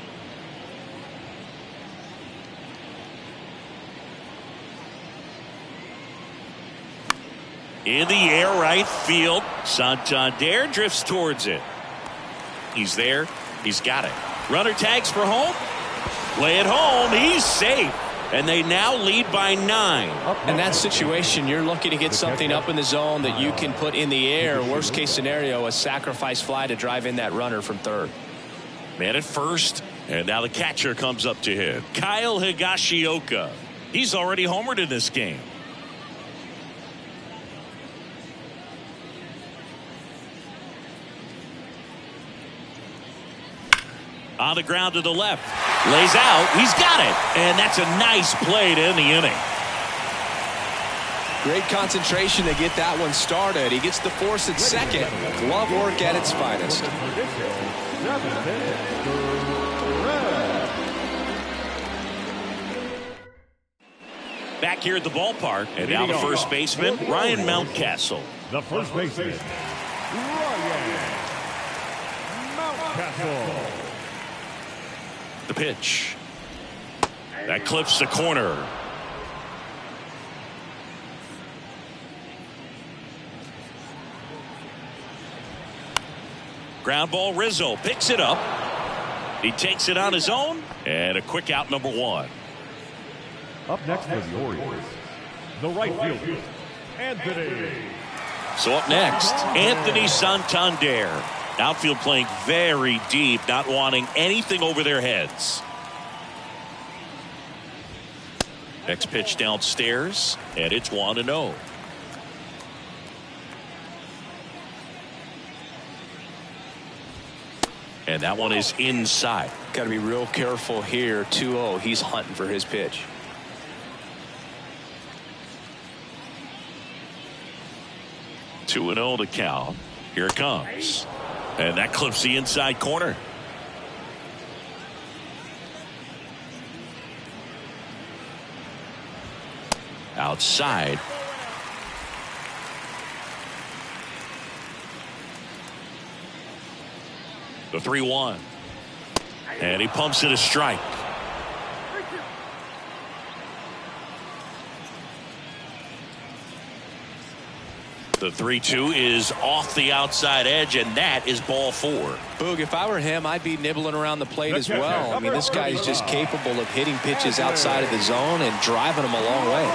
In the air, right field. Santander drifts towards it. He's there, He's got it. Runner tags for home. Play it home. He's safe. And they now lead by 9. In that situation, you're looking to get something up in the zone that you can put in the air. Worst case scenario, a sacrifice fly to drive in that runner from third. Man at first, and now the catcher comes up to hit. Kyle Higashioka. He's already homered in this game. On the ground to the left. Lays out. He's got it. And that's a nice play to end the inning. Great concentration to get that one started. He gets the force at second. Glove work at its finest. Back here at the ballpark. And now the first baseman, Ryan Mountcastle. The first baseman, Ryan Mountcastle. The pitch. That clips the corner. Ground ball. Rizzo picks it up. He takes it on his own. And a quick out, number 1. Up next for the Orioles, the right fielder, Anthony. So up next, Anthony Santander. Outfield playing very deep, not wanting anything over their heads. Next pitch downstairs, and it's 1-0. And that one is inside. Got to be real careful here. 2-0. He's hunting for his pitch. Two and 0 to count. Here it comes. And that clips the inside corner. Outside. The 3-1. And he pumps it a strike. The 3-2 is off the outside edge, and that is ball 4. Boog, if I were him, I'd be nibbling around the plate as well. I mean, this guy is just capable of hitting pitches outside of the zone and driving them a long way.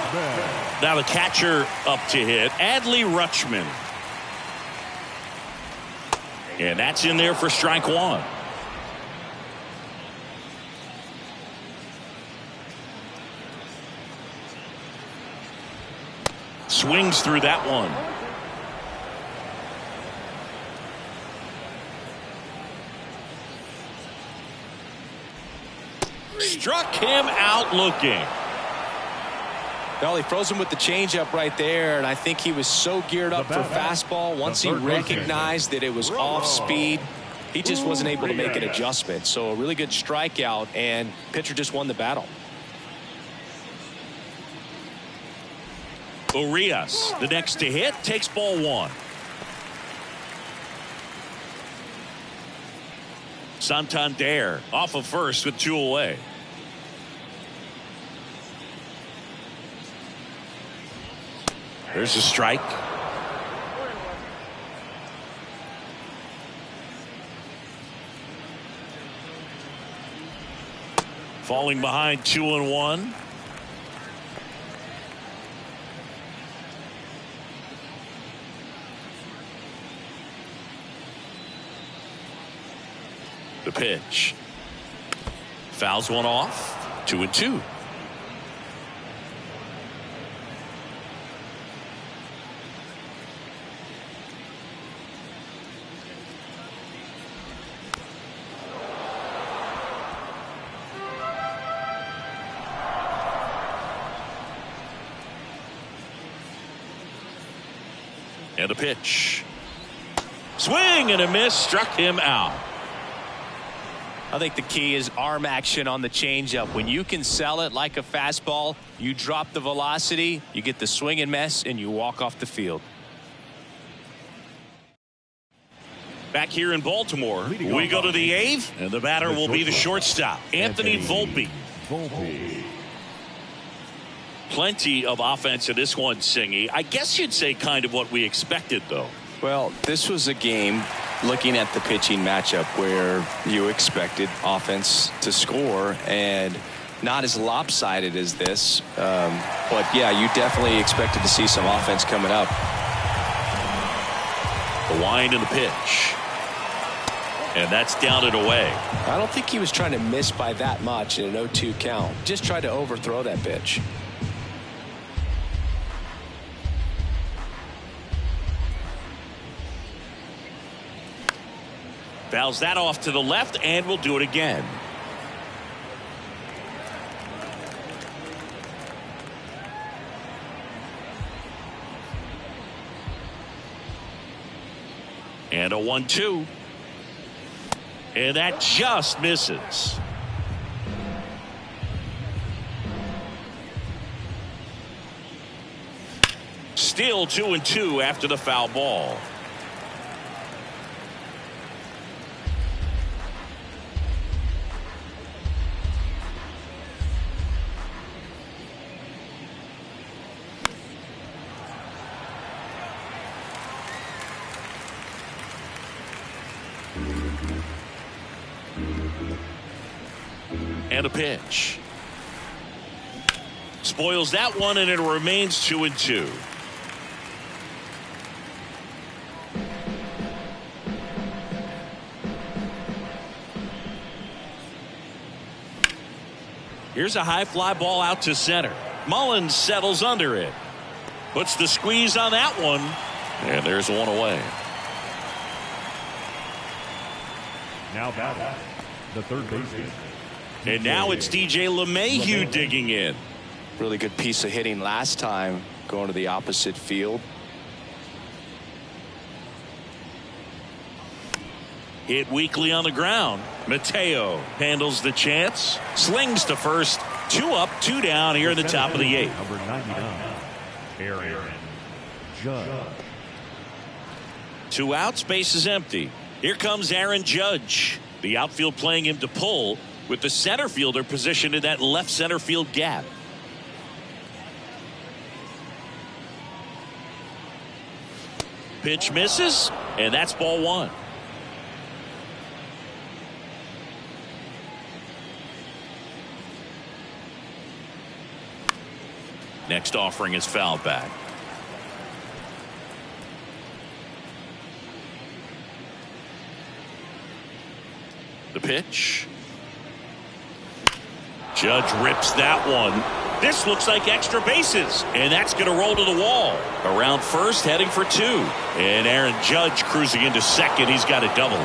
Now the catcher up to hit, Adley Rutschman. And that's in there for strike 1. Swings through that one. Struck him out looking. Well, he froze him with the changeup right there, and I think he was so geared up for fastball. Once he recognized that it was off speed, he just wasn't able to make an adjustment. So a really good strikeout, and pitcher just won the battle. Urias, the next to hit, takes ball 1. Santander off of first with 2 away. There's a strike. Falling behind 2-1. The pitch. Fouls one off. 2-2. And a pitch. Swing and a miss. Struck him out. I think the key is arm action on the changeup. When you can sell it like a fastball, you drop the velocity, you get the swing and miss, and you walk off the field. Back here in Baltimore, we go to the 8th, and the batter will be the shortstop, Anthony Volpe. Plenty of offense in this one, Singy. I guess you'd say kind of what we expected, though. Well, this was a game looking at the pitching matchup where you expected offense to score, and not as lopsided as this. But yeah, you definitely expected to see some offense coming up. The wind and the pitch. And that's down and away. I don't think he was trying to miss by that much in an 0-2 count. Just tried to overthrow that pitch. Fouls that off to the left, and will do it again. And a 1-2. And that just misses. Still 2-2 after the foul ball. And a pitch. Spoils that one, and it remains 2-2. Here's a high fly ball out to center. Mullins settles under it. Puts the squeeze on that one. And there's one away. Now batting, the third baseman. And now it's DJ LeMahieu digging in. Really good piece of hitting last time, going to the opposite field. Hit weakly on the ground. Mateo handles the chance. Slings to first. 2 up, 2 down here in the top of the 8th. Number 99, Aaron Judge. 2 outs, base is empty. Here comes Aaron Judge. The outfield playing him to pull, with the center fielder positioned in that left center field gap. Pitch misses, and that's ball 1. Next offering is fouled back. The pitch. Judge rips that one. This looks like extra bases, and that's going to roll to the wall. Around first, heading for 2. And Aaron Judge cruising into second. He's got a double.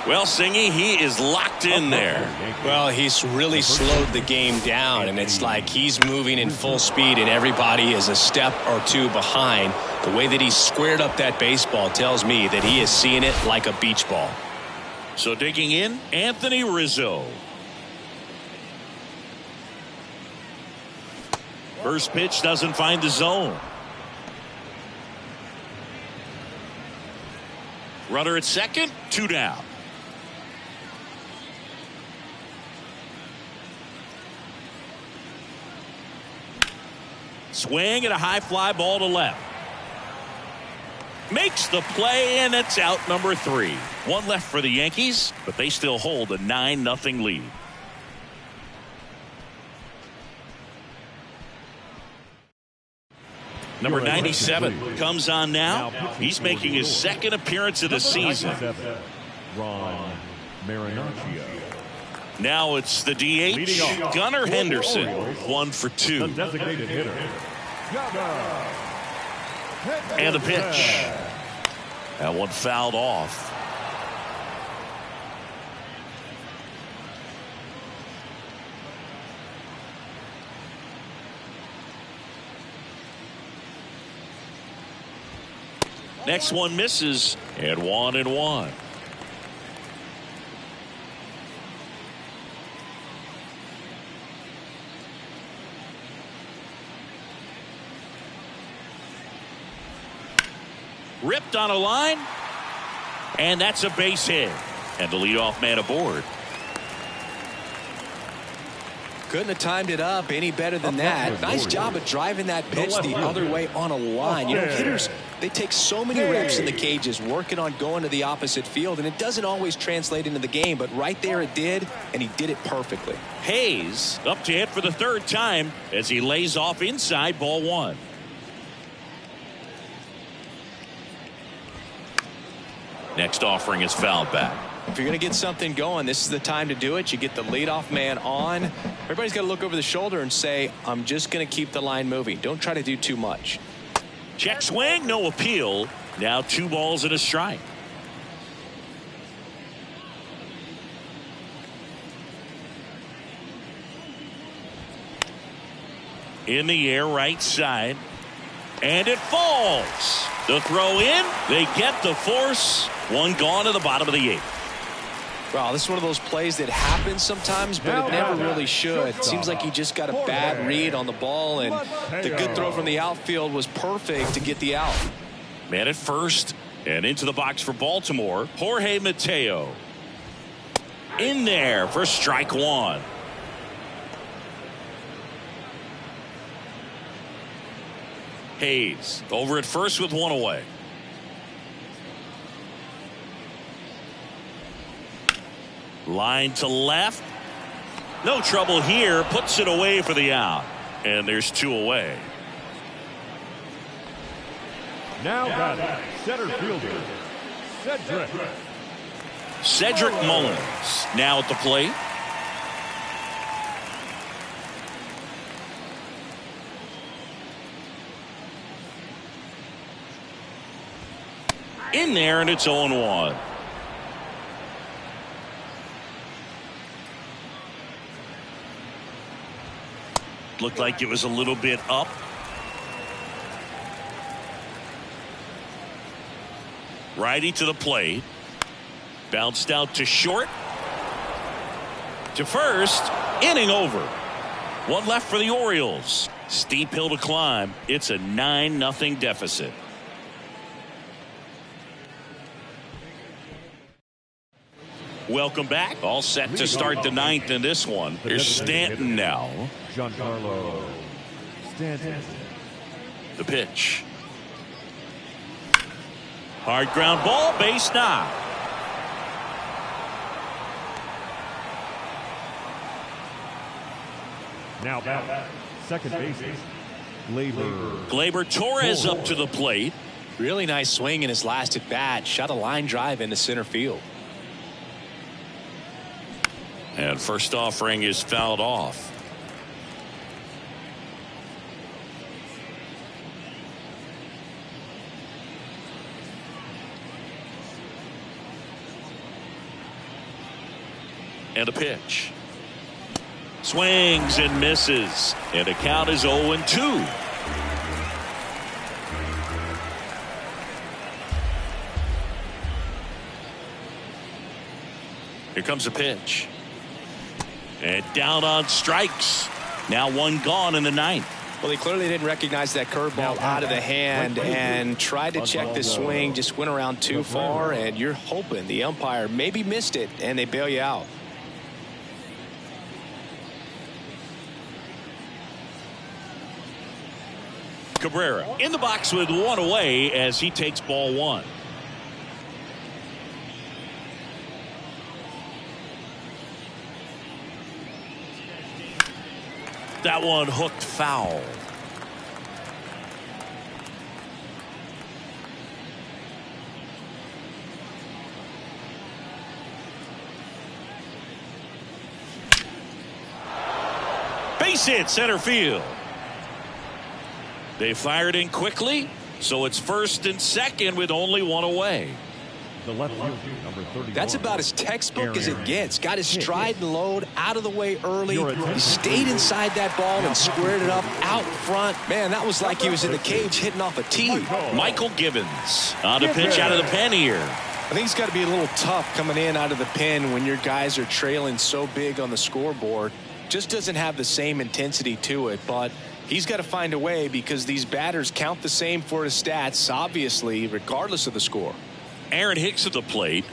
Well, Singy, he is locked in there. Well, he's really slowed the game down, and it's like he's moving in full speed, and everybody is a step or 2 behind. The way that he squared up that baseball tells me that he is seeing it like a beach ball. So digging in, Anthony Rizzo. First pitch doesn't find the zone. Runner at second, 2 down. Swing and a high fly ball to left. Makes the play, and it's out number 3. 1 left for the Yankees, but they still hold a 9-0 lead. Number 97 comes on now. He's making his second appearance of the season. Ron Marinaccio. Now it's the DH, Gunnar Henderson. 1 for 2. The designated hitter. And the pitch. That one fouled off. Next one misses, and 1-1. Ripped on a line, and that's a base hit. And the leadoff man aboard. Couldn't have timed it up any better than that. Nice job of driving that pitch the other way on a line. You know, hitters, they take so many reps in the cages working on going to the opposite field, and it doesn't always translate into the game, but right there it did, and he did it perfectly. Hayes up to hit for the third time as he lays off inside, ball one. Next offering is fouled back. If you're going to get something going, this is the time to do it. You get the leadoff man on. Everybody's got to look over the shoulder and say, I'm just going to keep the line moving. Don't try to do too much. Check swing, no appeal. Now 2 balls and a strike. In the air, right side. And it falls. The throw in. They get the force. 1 gone to the bottom of the 8th. Wow, this is one of those plays that happens sometimes, but it never really should. It seems like he just got a bad read on the ball, and the good throw from the outfield was perfect to get the out. Man at first, and into the box for Baltimore, Jorge Mateo. In there for strike 1. Hayes over at first with 1 away. Line to left. No trouble here. Puts it away for the out. And there's 2 away. Now batting, center fielder, Cedric Mullins now at the plate. In there, and it's 0-1. Looked like it was a little bit up. Righty to the plate. Bounced out to short. To first. Inning over. 1 left for the Orioles. Steep hill to climb. It's a 9-0 deficit. Welcome back. All set to start the 9th in this one. Here's Stanton now. Giancarlo Stanton. The pitch. Hard ground ball, base knock. Now back, second baseman, Gleyber Torres up to the plate. Really nice swing in his last at bat. Shot a line drive into center field. And first offering is fouled off. And a pitch. Swings and misses. And the count is 0-2. Here comes a pitch. And down on strikes. Now 1 gone in the 9th. Well, he clearly didn't recognize that curveball out of the hand and tried to check the swing. Just went around too far, and you're hoping the umpire maybe missed it, and they bail you out. Cabrera in the box with 1 away as he takes ball 1. That one hooked foul. Base hit center field. They fired in quickly, so it's first and second with only 1 away. The left fielder, number 31. That's about as textbook as it gets. Got his stride and load out of the way early. He stayed inside that ball and squared it up out front. Man, that was like he was in the cage hitting off a tee. Michael Gibbons on a pitch out of the pen here. I think it's got to be a little tough coming in out of the pen when your guys are trailing so big on the scoreboard. Just doesn't have the same intensity to it, but he's got to find a way because these batters count the same for his stats, obviously, regardless of the score. Aaron Hicks at the plate.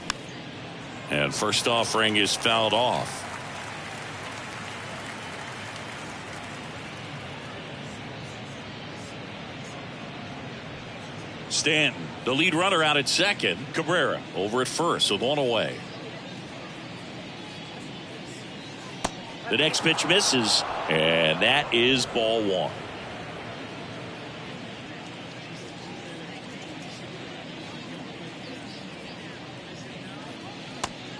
And first offering is fouled off. Stanton, the lead runner, out at second. Cabrera over at first with one away. The next pitch misses, and that is ball one.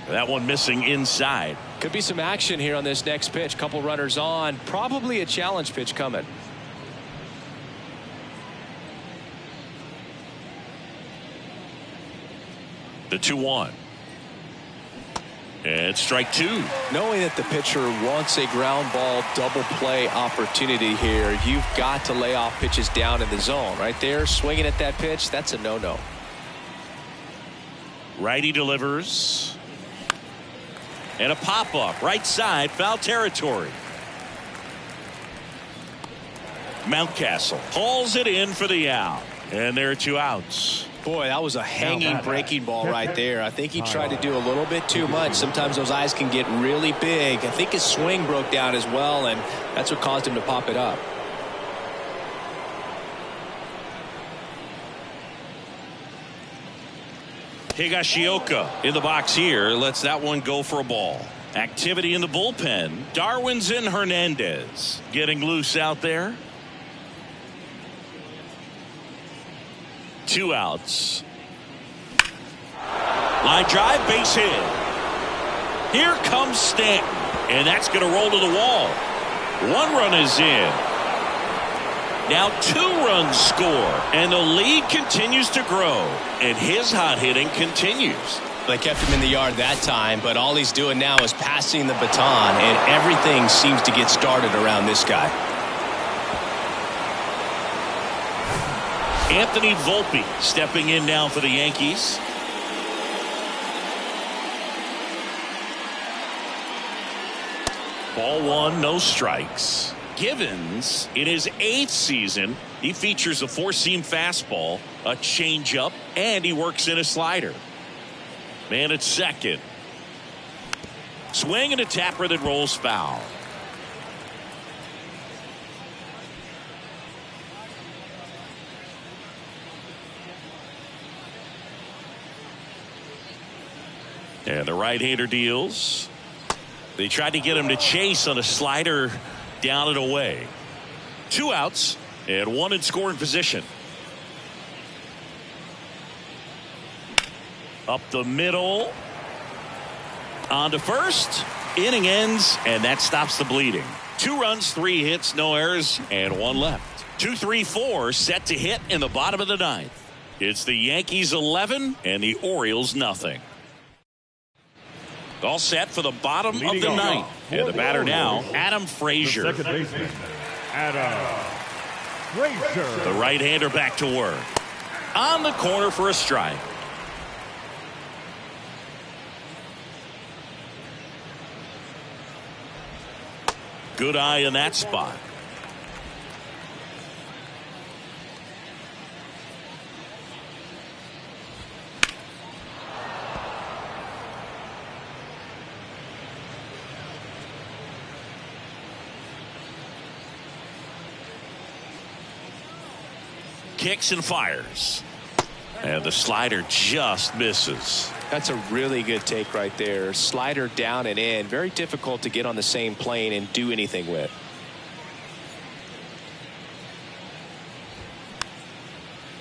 That one missing inside. Could be some action here on this next pitch. Couple runners on. Probably a challenge pitch coming. The 2-1. And strike two. Knowing that the pitcher wants a ground ball double play opportunity here, you've got to lay off pitches down in the zone. Right there, swinging at that pitch, that's a no-no. Righty delivers. And a pop-up, right side, foul territory. Mountcastle hauls it in for the out. And there are two outs. Boy, that was a hanging breaking ball right there. I think he tried to do a little bit too much. Sometimes those eyes can get really big. I think his swing broke down as well, and that's what caused him to pop it up. Higashioka in the box here lets that one go for a ball. Activity in the bullpen. Darwin's in. Hernandez getting loose out there. Two outs. Line drive, base hit. Here comes Stanton, and that's going to roll to the wall. One run is in. Now two runs score, and the lead continues to grow, and his hot hitting continues. They kept him in the yard that time, but all he's doing now is passing the baton, and everything seems to get started around this guy. Anthony Volpe stepping in now for the Yankees. Ball one, no strikes. Givens, in his 8th season, he features a four-seam fastball, a changeup, and he works in a slider. Man at second. Swing and a tapper that rolls foul. And the right-hander deals. They tried to get him to chase on a slider down and away. Two outs and one in scoring position. Up the middle. On to first. Inning ends, and that stops the bleeding. 2 runs, 3 hits, no errors, and 1 left. 2-3-4 set to hit in the bottom of the 9th. It's the Yankees 11 and the Orioles nothing. All set for the bottom of the 9th. And the batter now, Adam Frazier. The second baseman, Adam Frazier. The right-hander back to work. On the corner for a strike. Good eye in that spot. Kicks and fires. And the slider just misses. That's a really good take right there. Slider down and in. Very difficult to get on the same plane and do anything with.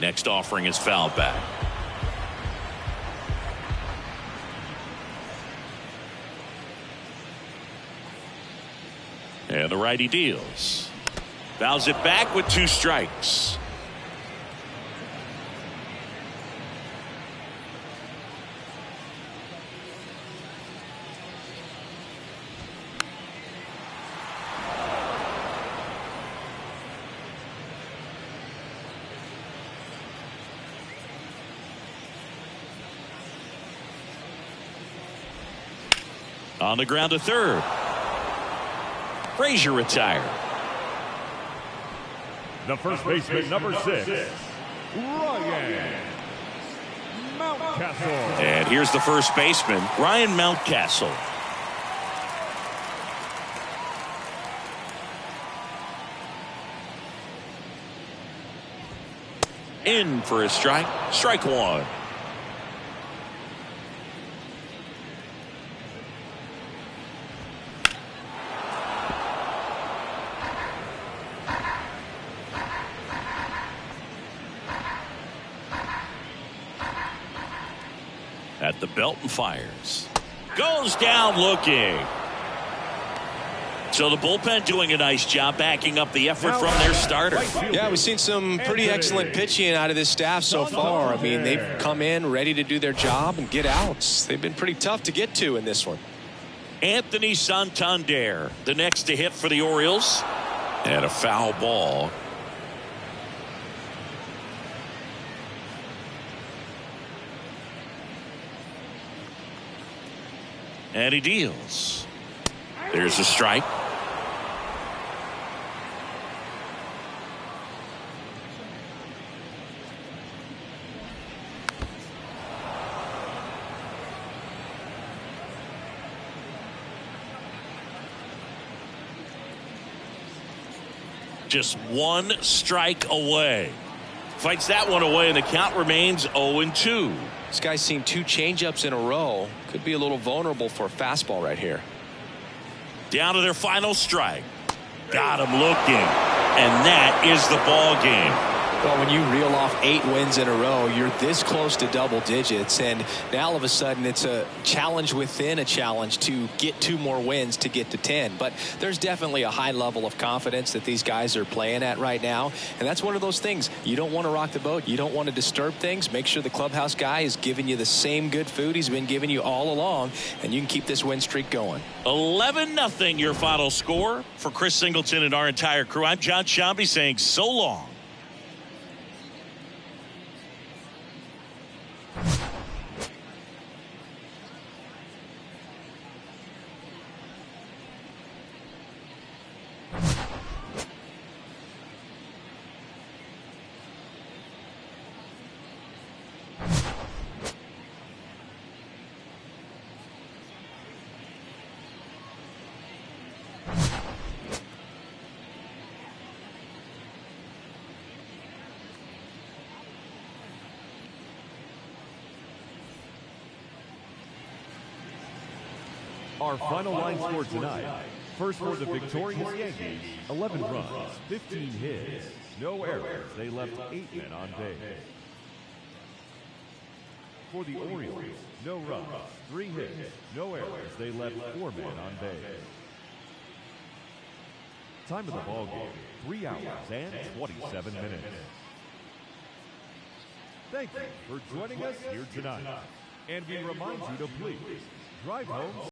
Next offering is fouled back. And the righty deals. Fouls it back with 2 strikes. On the ground to third. Frazier retired. The first baseman, number 6, Ryan Mountcastle. And here's the first baseman, Ryan Mountcastle. In for a strike. Strike one. At the belt and fires. Goes down looking. So the bullpen doing a nice job backing up the effort from their starter. Yeah, we've seen some pretty excellent pitching out of this staff so far. I mean, they've come in ready to do their job and get outs. They've been pretty tough to get to in this one. Anthony Santander, the next to hit for the Orioles. And a foul ball. And he deals. There's a strike. Just one strike away. Fights that one away, and the count remains 0-2. This guy's seen 2 changeups in a row. Could be a little vulnerable for a fastball right here. Down to their final strike. Got him looking. And that is the ball game. Well, when you reel off 8 wins in a row, you're this close to double digits, and now all of a sudden it's a challenge within a challenge to get 2 more wins to get to 10. But there's definitely a high level of confidence that these guys are playing at right now, and that's one of those things. You don't want to rock the boat. You don't want to disturb things. Make sure the clubhouse guy is giving you the same good food he's been giving you all along, and you can keep this win streak going. 11-0 your final score. For Chris Singleton and our entire crew, I'm John Shambi saying so long. Our final line score tonight. First for the victorious Yankees, 11 runs, 15 hits, no errors. They left 8 men on base. For the Orioles, no runs, 3 hits, no errors. They left 4 men on base. Time of the ball game, 3 hours and 27 minutes. Thank you for joining us here tonight. And we remind you to please drive home